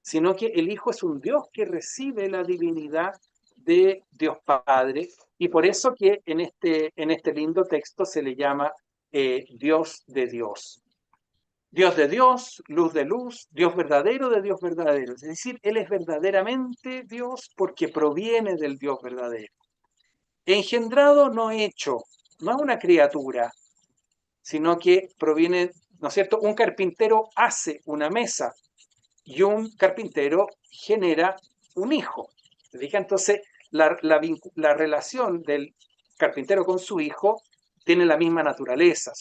sino que el Hijo es un Dios que recibe la divinidad de Dios Padre, y por eso que en este lindo texto se le llama Dios de Dios. Dios de Dios, luz de luz, Dios verdadero de Dios verdadero. Es decir, Él es verdaderamente Dios porque proviene del Dios verdadero. Engendrado, no hecho, no es una criatura, sino que proviene, ¿no es cierto? Un carpintero hace una mesa y un carpintero genera un hijo. ¿Se fija? Entonces, la relación del carpintero con su hijo tiene la misma naturaleza,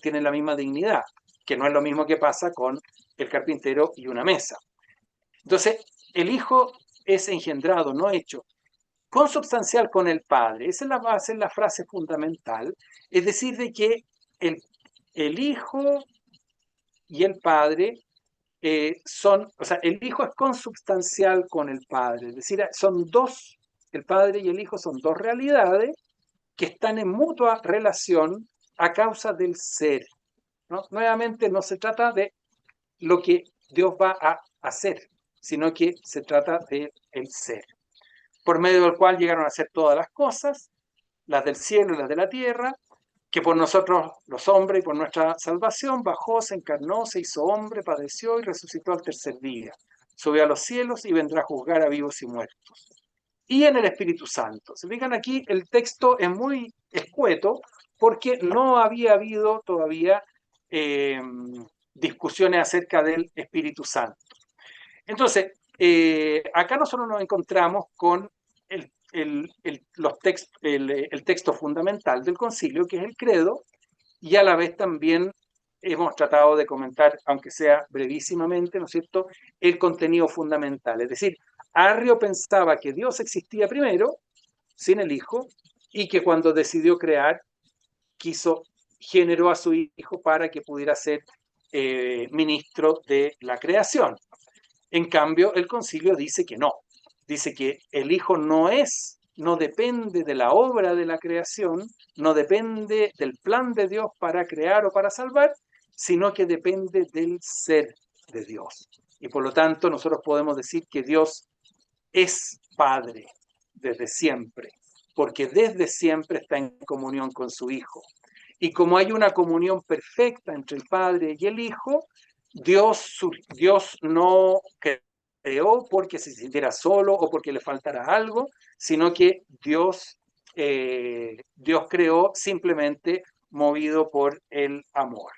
tienen la misma dignidad, que no es lo mismo que pasa con el carpintero y una mesa. Entonces, el hijo es engendrado, no hecho, consubstancial con el padre. Esa es la base, la frase fundamental. Es decir, de que el hijo y el padre o sea, el hijo es consubstancial con el padre, es decir, son dos, el padre y el hijo son dos realidades que están en mutua relación a causa del ser, ¿no? Nuevamente, no se trata de lo que Dios va a hacer, sino que se trata del ser, por medio del cual llegaron a ser todas las cosas, las del cielo y las de la tierra, que por nosotros los hombres y por nuestra salvación bajó, se encarnó, se hizo hombre, padeció y resucitó al tercer día. Subió a los cielos y vendrá a juzgar a vivos y muertos. Y en el Espíritu Santo. Se fijan aquí, el texto es muy escueto porque no había habido todavía eh, discusiones acerca del Espíritu Santo. Entonces, acá nosotros nos encontramos con el texto fundamental del concilio, que es el credo, y a la vez también hemos tratado de comentar, aunque sea brevísimamente, ¿no es cierto?, el contenido fundamental. Es decir, Arrio pensaba que Dios existía primero, sin el Hijo, y que cuando decidió crear, generó a su Hijo para que pudiera ser ministro de la creación. En cambio, el concilio dice que no, dice que el Hijo no depende de la obra de la creación, no depende del plan de Dios para crear o para salvar, sino que depende del ser de Dios. Y por lo tanto, nosotros podemos decir que Dios es Padre desde siempre, porque desde siempre está en comunión con su Hijo. Y como hay una comunión perfecta entre el Padre y el Hijo, Dios no creó porque se sintiera solo o porque le faltara algo, sino que Dios creó simplemente movido por el amor.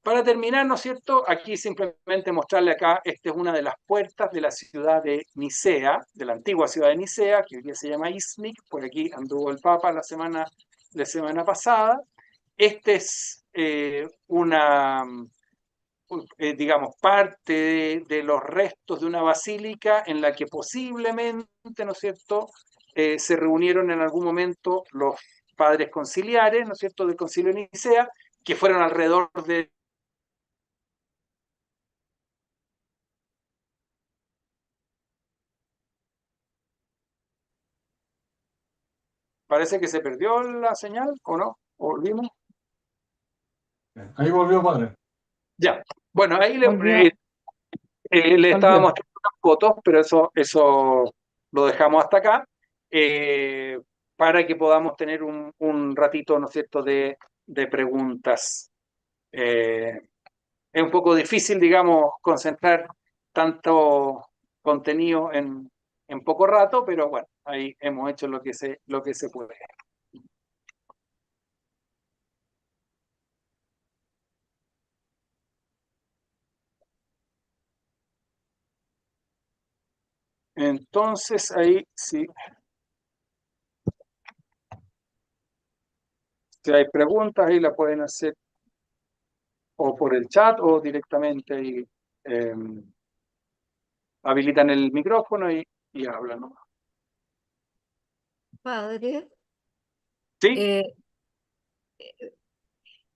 Para terminar, ¿no es cierto? Aquí simplemente mostrarle acá, esta es una de las puertas de la ciudad de Nicea, de la antigua ciudad de Nicea, que hoy día se llama Izmik, por aquí anduvo el Papa la semana pasada. Este es digamos, parte de los restos de una basílica en la que posiblemente, ¿no es cierto?, se reunieron en algún momento los padres conciliares, ¿no es cierto?, del concilio de Nicea, que fueron alrededor de... Parece que se perdió la señal, ¿o no? ¿O volvimos? Ahí volvió, padre. Ya. Bueno, ahí le Volvió, estaba volvió. mostrando unas fotos, pero eso lo dejamos hasta acá, eh, para que podamos tener un ratito, ¿no es cierto?, de preguntas. Eh, es un poco difícil, digamos, concentrar tanto contenido en poco rato, pero bueno, ahí hemos hecho lo que se puede. Entonces, ahí sí, si hay preguntas, ahí la pueden hacer o por el chat o directamente ahí habilitan el micrófono y hablan, ¿no? Padre, ¿Sí? eh,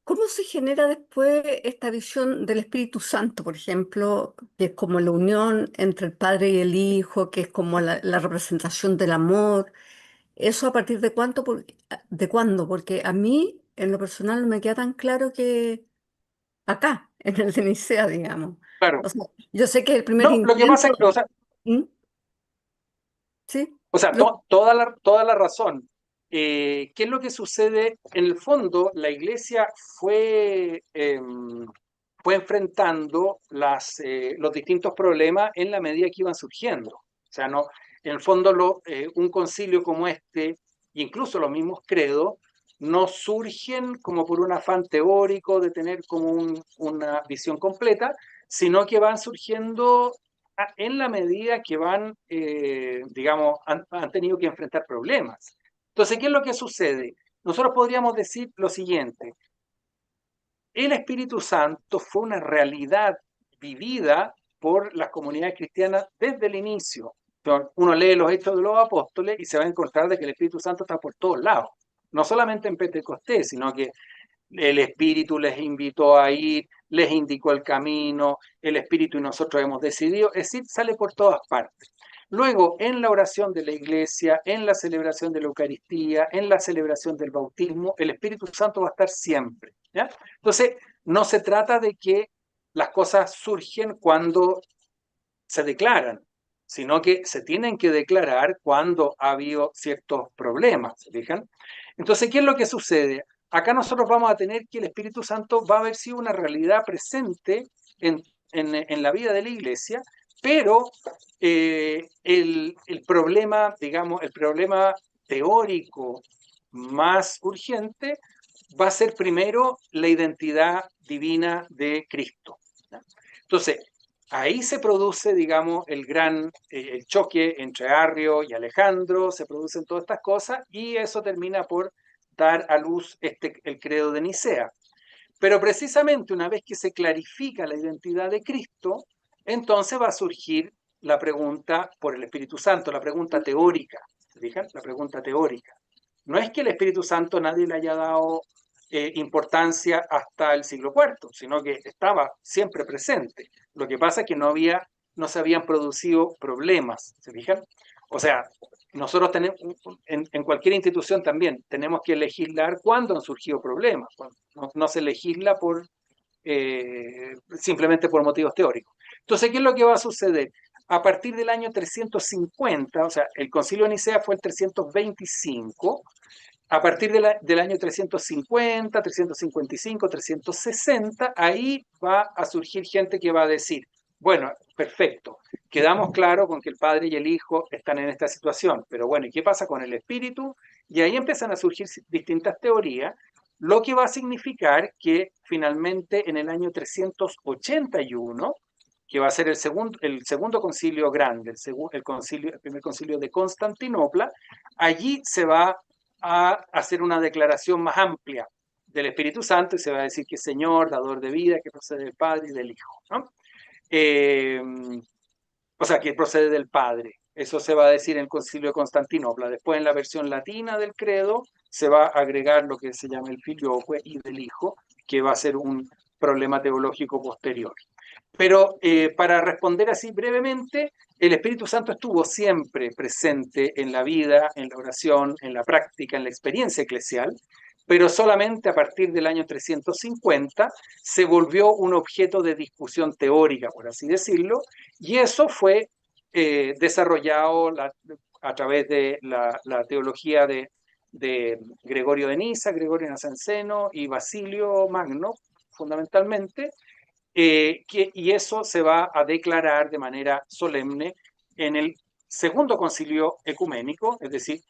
¿cómo se genera después esta visión del Espíritu Santo, por ejemplo, que es como la unión entre el Padre y el Hijo, que es como la representación del amor? ¿Eso a partir de cuánto, de cuándo? Porque a mí, en lo personal, no me queda tan claro que acá, en el de Nicea, digamos. Claro. O sea, yo sé que el primer No, lo que pasa intento... es que, ¿Mm? ¿Sí? toda la razón. ¿Qué es lo que sucede? En el fondo, la iglesia fue enfrentando los distintos problemas en la medida que iban surgiendo. O sea, no, en el fondo, un concilio como este, incluso los mismos credos, no surgen como por un afán teórico de tener como una visión completa, sino que van surgiendo en la medida que van, digamos, han tenido que enfrentar problemas. Entonces, ¿qué es lo que sucede? Nosotros podríamos decir lo siguiente: el Espíritu Santo fue una realidad vivida por las comunidades cristianas desde el inicio. Uno lee los Hechos de los Apóstoles y se va a encontrar de que el Espíritu Santo está por todos lados. No solamente en Pentecostés, sino que el Espíritu les invitó a ir, les indicó el camino, el Espíritu y nosotros hemos decidido, es decir, sale por todas partes. Luego, en la oración de la iglesia, en la celebración de la Eucaristía, en la celebración del bautismo, el Espíritu Santo va a estar siempre, ¿ya? Entonces, no se trata de que las cosas surgen cuando se declaran, sino que se tienen que declarar cuando ha habido ciertos problemas, ¿se fijan? Entonces, ¿qué es lo que sucede? Acá nosotros vamos a tener que el Espíritu Santo va a haber sido una realidad presente en la vida de la iglesia, pero el problema, digamos, el problema teórico más urgente va a ser primero la identidad divina de Cristo, ¿ya? Entonces, ahí se produce, digamos, el choque entre Arrio y Alejandro, se producen todas estas cosas y eso termina por dar a luz el credo de Nicea. Pero precisamente una vez que se clarifica la identidad de Cristo, entonces va a surgir la pregunta por el Espíritu Santo, la pregunta teórica. ¿Se fijan? La pregunta teórica. No es que el Espíritu Santo nadie le haya dado importancia hasta el siglo IV, sino que estaba siempre presente. Lo que pasa es que no se habían producido problemas, ¿se fijan? O sea, nosotros tenemos, en cualquier institución también, tenemos que legislar cuando han surgido problemas. No se legisla simplemente por motivos teóricos. Entonces, ¿qué es lo que va a suceder? A partir del año 350, o sea, el Concilio de Nicea fue el 325, a partir del año 350, 355, 360, ahí va a surgir gente que va a decir, bueno, perfecto, quedamos claros con que el Padre y el Hijo están en esta situación, pero bueno, ¿y qué pasa con el Espíritu? Y ahí empiezan a surgir distintas teorías, lo que va a significar que finalmente en el año 381, que va a ser el segundo concilio grande, el primer concilio de Constantinopla, allí se va a hacer una declaración más amplia del Espíritu Santo y se va a decir que es Señor, dador de vida, que procede del Padre y del Hijo, ¿no? O sea, que procede del Padre. Eso se va a decir en el Concilio de Constantinopla. Después, en la versión latina del credo, se va a agregar lo que se llama el filioque y del Hijo, que va a ser un problema teológico posterior. Pero para responder así brevemente, el Espíritu Santo estuvo siempre presente en la vida, en la oración, en la práctica, en la experiencia eclesial, pero solamente a partir del año 350 se volvió un objeto de discusión teórica, por así decirlo, y eso fue desarrollado a través de la teología de Gregorio de Niza, Gregorio Nacianceno y Basilio Magno, fundamentalmente, y eso se va a declarar de manera solemne en el segundo concilio ecuménico, es decir,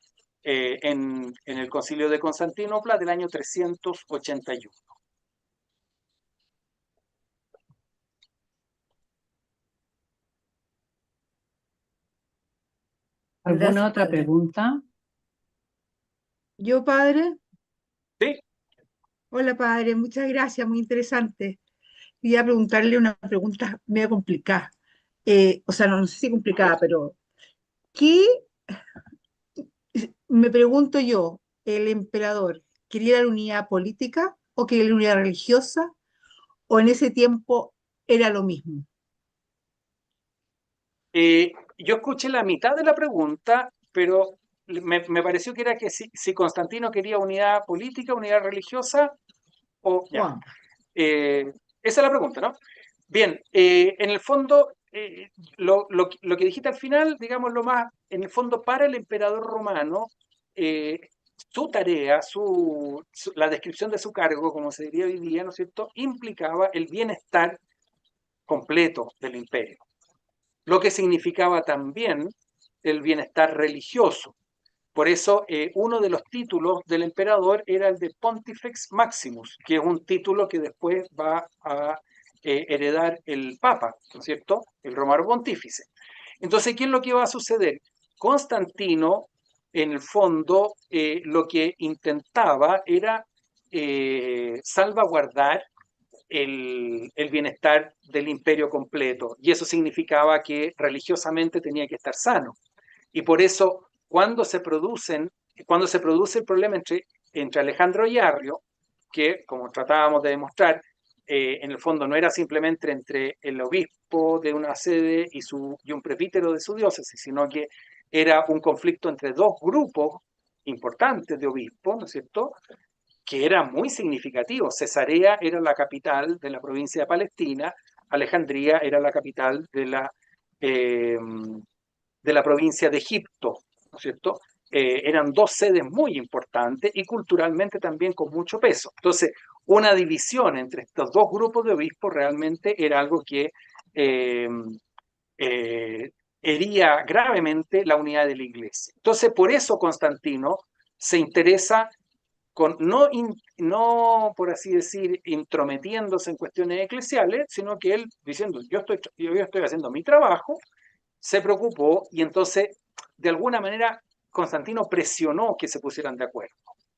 en el concilio de Constantinopla del año 381. ¿Alguna Gracias, otra Padre. pregunta? Yo, padre, ¿Sí? hola padre, muchas gracias, muy interesante. Quería preguntarle una pregunta medio complicada. O sea, no sé si complicada, pero ¿qué me pregunto yo, ¿el emperador quería la unidad política o quería la unidad religiosa o en ese tiempo era lo mismo? Yo escuché la mitad de la pregunta, pero me pareció que era que si Constantino quería unidad política, unidad religiosa, o ya. Juan, Esa es la pregunta, ¿no? Bien, en el fondo, lo que dijiste al final, digamos lo más, en el fondo para el emperador romano, eh, su tarea, la descripción de su cargo, como se diría hoy día, ¿no es cierto?, implicaba el bienestar completo del imperio, lo que significaba también el bienestar religioso. Por eso, uno de los títulos del emperador era el de Pontifex Maximus, que es un título que después va a heredar el Papa, ¿no es cierto?, el Romano Pontífice. Entonces, ¿qué es lo que va a suceder? Constantino, en el fondo, lo que intentaba era salvaguardar el bienestar del imperio completo, y eso significaba que religiosamente tenía que estar sano. Y por eso, cuando se produce el problema entre Alejandro y Arrio, que, como tratábamos de demostrar, en el fondo no era simplemente entre el obispo de una sede y un presbítero de su diócesis, sino que era un conflicto entre dos grupos importantes de obispos, ¿no es cierto?, que era muy significativo. Cesarea era la capital de la provincia de Palestina, Alejandría era la capital eh, de la provincia de Egipto, ¿no es cierto? Eran dos sedes muy importantes y culturalmente también con mucho peso. Entonces, una división entre estos dos grupos de obispos realmente era algo que eh, hería gravemente la unidad de la iglesia. Entonces, por eso Constantino se interesa no, por así decir, intrometiéndose en cuestiones eclesiales, sino que él diciendo, yo estoy haciendo mi trabajo, se preocupó y entonces, de alguna manera, Constantino presionó que se pusieran de acuerdo.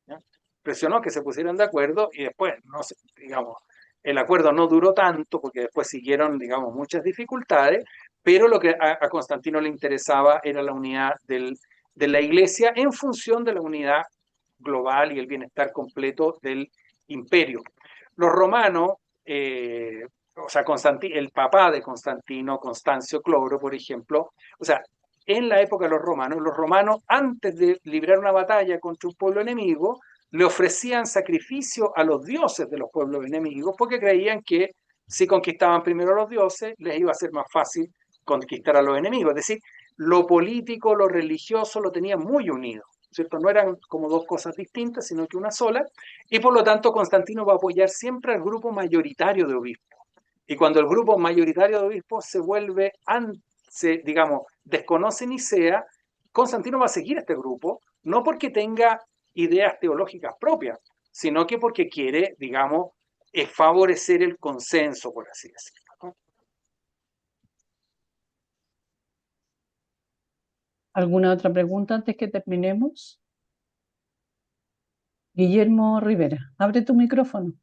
¿Ya? Presionó que se pusieran de acuerdo y después, no sé, digamos, el acuerdo no duró tanto porque después siguieron, digamos, muchas dificultades, pero lo que a Constantino le interesaba era la unidad de la iglesia en función de la unidad global y el bienestar completo del imperio. Los romanos, o sea, el papá de Constantino, Constancio Cloro, por ejemplo, o sea, en la época de los romanos, antes de librar una batalla contra un pueblo enemigo, le ofrecían sacrificio a los dioses de los pueblos enemigos porque creían que si conquistaban primero a los dioses, les iba a ser más fácil conquistar a los enemigos. Es decir, lo político, lo religioso lo tenían muy unido, ¿cierto? No eran como dos cosas distintas, sino que una sola, y por lo tanto Constantino va a apoyar siempre al grupo mayoritario de obispos. Y cuando el grupo mayoritario de obispos digamos, desconoce Nicea, Constantino va a seguir este grupo, no porque tenga ideas teológicas propias, sino que porque quiere, digamos, favorecer el consenso, por así decirlo, ¿no? ¿Alguna otra pregunta antes que terminemos? Guillermo Rivera, abre tu micrófono.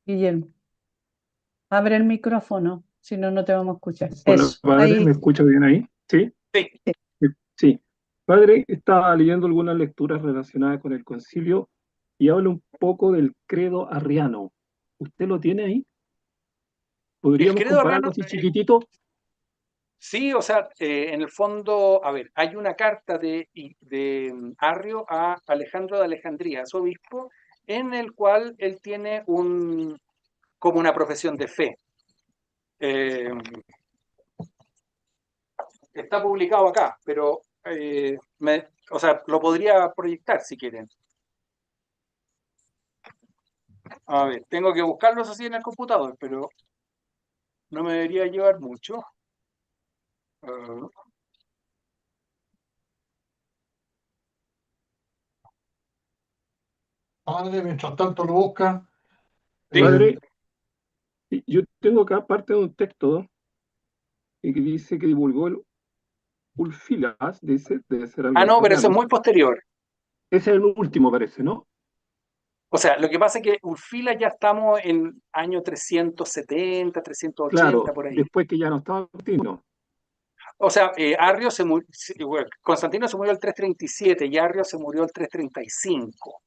Guillermo, abre el micrófono, si no, no te vamos a escuchar. Hola, Eso, padre, ahí. ¿me escucha bien ahí? ¿Sí? Sí. Sí. Padre, estaba leyendo algunas lecturas relacionadas con el concilio y habla un poco del credo arriano. ¿Usted lo tiene ahí? El ¿Podríamos credo compararlo arriano, así chiquitito? sí, o sea, en el fondo, a ver, hay una carta de Arrio a Alejandro de Alejandría, su obispo, en el cual él tiene como una profesión de fe. Eh, Está publicado acá, pero, o sea, lo podría proyectar si quieren. A ver, tengo que buscarlo así en el computador, pero no me debería llevar mucho. Ah, Padre, mientras tanto lo busca. sí. Padre, yo tengo acá parte de un texto que dice que divulgó el Ulfilas, dice, debe ser Ah, algo no, pero eso es arriano. muy posterior. Ese es el último, parece, ¿no? O sea, lo que pasa es que Ulfila ya estamos en año 370, 380, Claro, por ahí. después que ya no estaba Constantino. O sea, Arrio bueno, Constantino se murió el 337 y Arrio se murió el 335.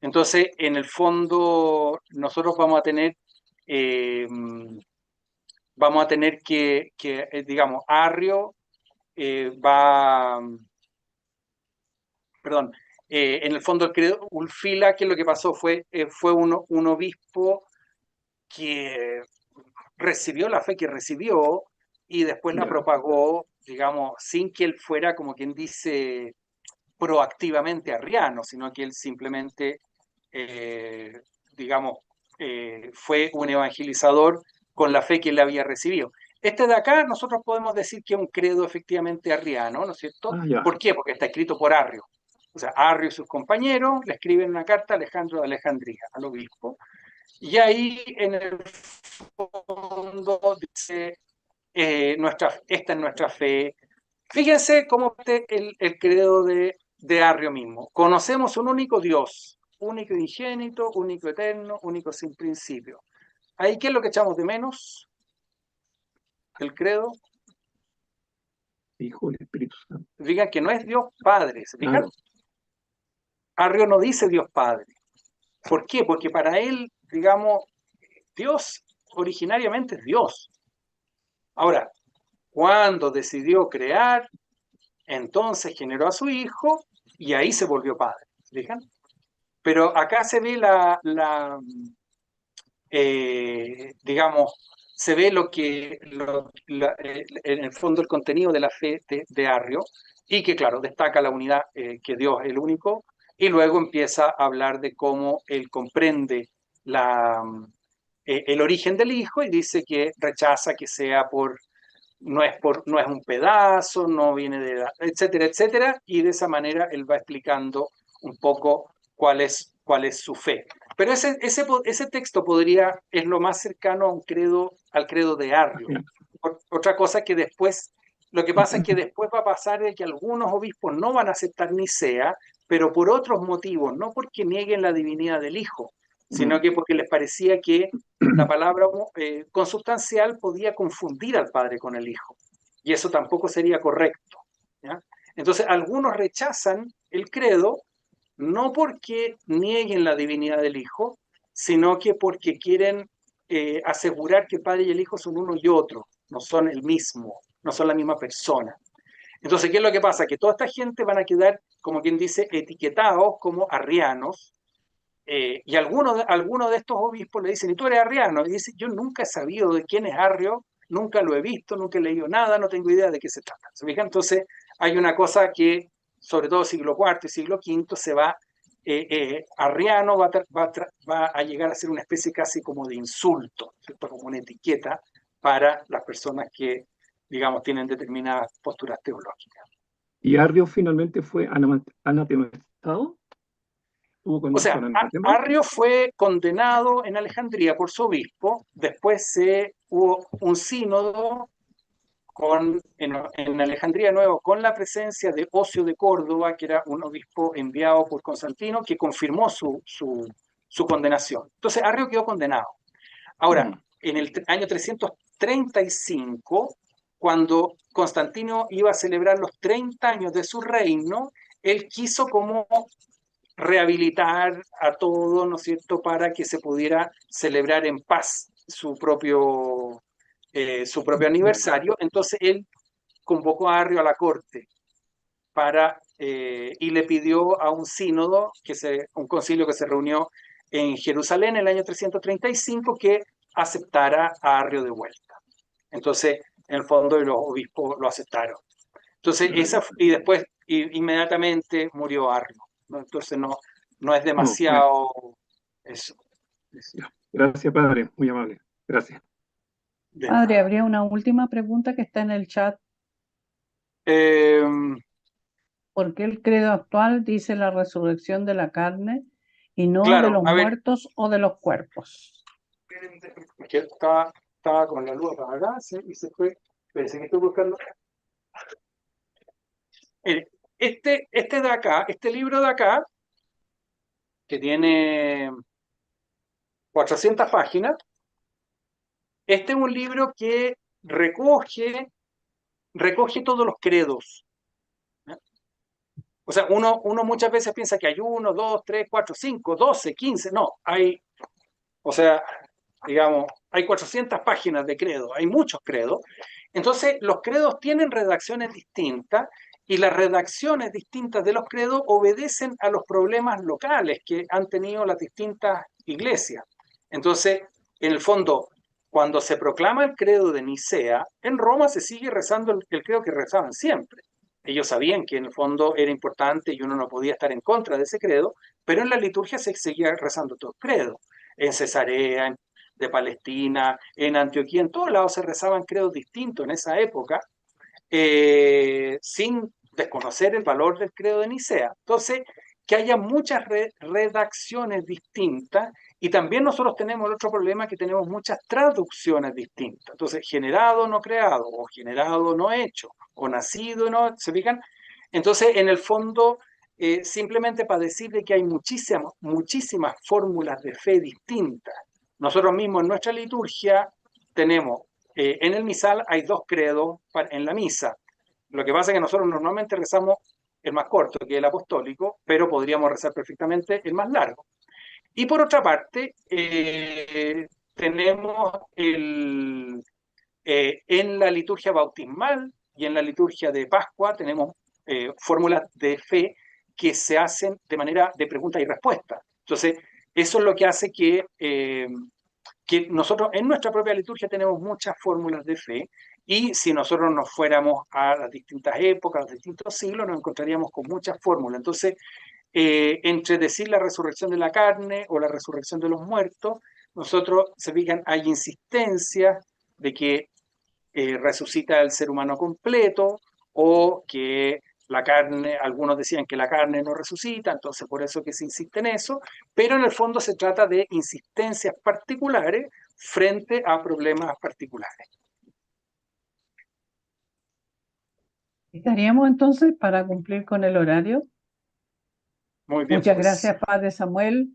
Entonces, en el fondo, nosotros eh, vamos a tener digamos, Arrio va, perdón, en el fondo el credo Ulfila, que lo que pasó fue un obispo que recibió la fe que recibió y después la Ya. propagó, digamos, sin que él fuera, como quien dice, proactivamente arriano, sino que él simplemente, digamos, fue un evangelizador con la fe que él había recibido. Este de acá nosotros podemos decir que es un credo efectivamente arriano, ¿no es cierto? Ah, ya. ¿Por qué? Porque está escrito por Arrio. O sea, Arrio y sus compañeros le escriben una carta a Alejandro de Alejandría, al obispo, y ahí en el fondo dice, esta es nuestra fe. Fíjense cómo el credo de Arrio mismo. Conocemos un único Dios, único ingénito, único eterno, único sin principio. Ahí, ¿qué es lo que echamos de menos? El credo. Hijo del Espíritu Santo. Digan que no es Dios Padre. ¿Se fijan? Claro. Arrio no dice Dios Padre. ¿Por qué? Porque para él, digamos, Dios originariamente es Dios. Ahora, cuando decidió crear, entonces generó a su hijo y ahí se volvió padre. ¿Se fijan? Pero acá se ve digamos, se ve en el fondo el contenido de la fe de Arrio y que, claro, destaca la unidad, que Dios es el único, y luego empieza a hablar de cómo él comprende el origen del hijo y dice que rechaza que sea no es un pedazo, no viene etcétera, etcétera, y de esa manera él va explicando un poco cuál es su fe. Pero ese texto es lo más cercano a al credo de Arrio. Otra cosa que después, lo que pasa es que después va a pasar de que algunos obispos no van a aceptar Nicea, pero por otros motivos, no porque nieguen la divinidad del Hijo, sino que porque les parecía que la palabra consubstancial podía confundir al Padre con el Hijo, y eso tampoco sería correcto, ¿ya? Entonces, algunos rechazan el credo no porque nieguen la divinidad del Hijo, sino que porque quieren asegurar que el Padre y el Hijo son uno y otro, no son el mismo, no son la misma persona. Entonces, ¿qué es lo que pasa? Que toda esta gente van a quedar, como quien dice, etiquetados como arrianos, y algunos de estos obispos le dicen, ¿y tú eres arriano? Y dice, yo nunca he sabido de quién es Arrio, nunca lo he visto, nunca he leído nada, no tengo idea de qué se trata. ¿Se fijan? Entonces, hay una cosa que, sobre todo siglo IV y siglo V, arriano va a llegar a ser una especie casi como de insulto, ¿cierto? Como una etiqueta para las personas que, digamos, tienen determinadas posturas teológicas. ¿Y Arrio finalmente fue anatemizado? O sea, Arrio fue condenado en Alejandría por su obispo, después hubo un sínodo en Alejandría Nuevo con la presencia de Ocio de Córdoba, que era un obispo enviado por Constantino, que confirmó su condenación. Entonces, Arrio quedó condenado. Ahora, en el año 335, cuando Constantino iba a celebrar los 30 años de su reino, él quiso como rehabilitar a todo, ¿no es cierto?, para que se pudiera celebrar en paz su propio aniversario. Entonces él convocó a Arrio a la corte y le pidió a un sínodo, un concilio que se reunió en Jerusalén en el año 335, que aceptara a Arrio de vuelta. Entonces, en el fondo, los obispos lo aceptaron. Entonces, y después inmediatamente murió Arrio, ¿no? Entonces, no es demasiado eso. Gracias, padre, muy amable. Gracias. Padre, habría una última pregunta que está en el chat. ¿Por qué el credo actual dice la resurrección de la carne y no de los muertos o de los cuerpos? Que estaba con la luz apagada y se fue. Pensé que estoy buscando. Este de acá, este libro de acá, que tiene 400 páginas, este es un libro que recoge recoge todos los credos. O sea, uno muchas veces piensa que hay 1, 2, 3, 4, 5, 12, 15. No, hay, o sea, digamos, hay 400 páginas de credo, hay muchos credos. Entonces, los credos tienen redacciones distintas y las redacciones distintas de los credos obedecen a los problemas locales que han tenido las distintas iglesias. Entonces, en el fondo, cuando se proclama el credo de Nicea, en Roma se sigue rezando el credo que rezaban siempre. Ellos sabían que en el fondo era importante y uno no podía estar en contra de ese credo, pero en la liturgia se seguía rezando todo el credo. En Cesarea, de Palestina, en Antioquía, en todos lados se rezaban credos distintos en esa época, sin desconocer el valor del credo de Nicea. Entonces, que haya muchas redacciones distintas, y también nosotros tenemos el otro problema, que tenemos muchas traducciones distintas. Entonces, generado no creado, o generado no hecho, o nacido no, ¿se fijan? Entonces, en el fondo, simplemente para decir de que hay muchísimas fórmulas de fe distintas. Nosotros mismos en nuestra liturgia tenemos, en el misal hay 2 credos en la misa. Lo que pasa es que nosotros normalmente rezamos el más corto, que es el apostólico, pero podríamos rezar perfectamente el más largo. Y por otra parte, tenemos en la liturgia bautismal y en la liturgia de Pascua tenemos fórmulas de fe que se hacen de manera de pregunta y respuesta. Entonces, eso es lo que hace que nosotros en nuestra propia liturgia tenemos muchas fórmulas de fe, y si nosotros nos fuéramos a las distintas épocas, a los distintos siglos, nos encontraríamos con muchas fórmulas. Entonces, entre decir la resurrección de la carne o la resurrección de los muertos, nosotros, se fijan, hay insistencia de que resucita el ser humano completo, o que la carne, algunos decían que la carne no resucita, entonces por eso que se insiste en eso, pero en el fondo se trata de insistencias particulares frente a problemas particulares. Estaríamos entonces para cumplir con el horario. Muy bien, Muchas pues. gracias, Padre Samuel.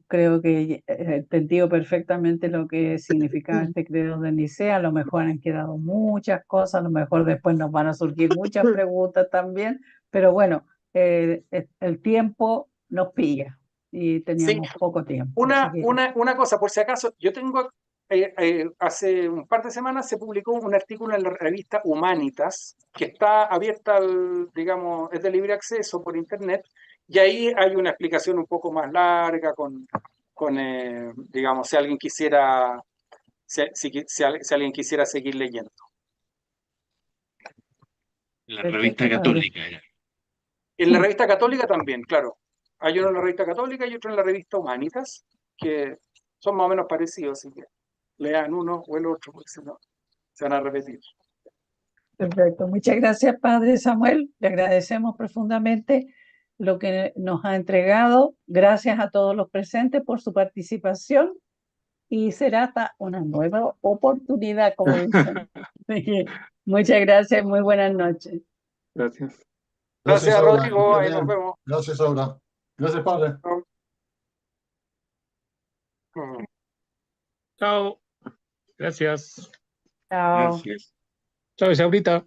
Creo que entendido perfectamente lo que significaba este credo de Nicea. A lo mejor han quedado muchas cosas, a lo mejor después nos van a surgir muchas preguntas también, pero bueno, el tiempo nos pilla y teníamos poco tiempo. así que- Una cosa, por si acaso, yo tengo, hace un par de semanas se publicó un artículo en la revista Humanitas, que está abierta, digamos, es de libre acceso por internet, y ahí hay una explicación un poco más larga digamos, si alguien quisiera, si alguien quisiera seguir leyendo. La Perfecto, revista padre. católica. En la revista Católica también, claro. Hay uno en la revista Católica y otro en la revista Humanitas, que son más o menos parecidos, así que lean uno o el otro, porque si no, se van a repetir. Perfecto. Muchas gracias, Padre Samuel. Le agradecemos profundamente lo que nos ha entregado. Gracias a todos los presentes por su participación, y será hasta una nueva oportunidad, como dicen. Muchas gracias, muy buenas noches. Gracias. Gracias, Aura, Rodrigo. que Ahí estés nos bien. vemos. Gracias, Aura. Gracias, padre. Mm. Chao. Gracias. Chao. Gracias. Chao, Isaurita.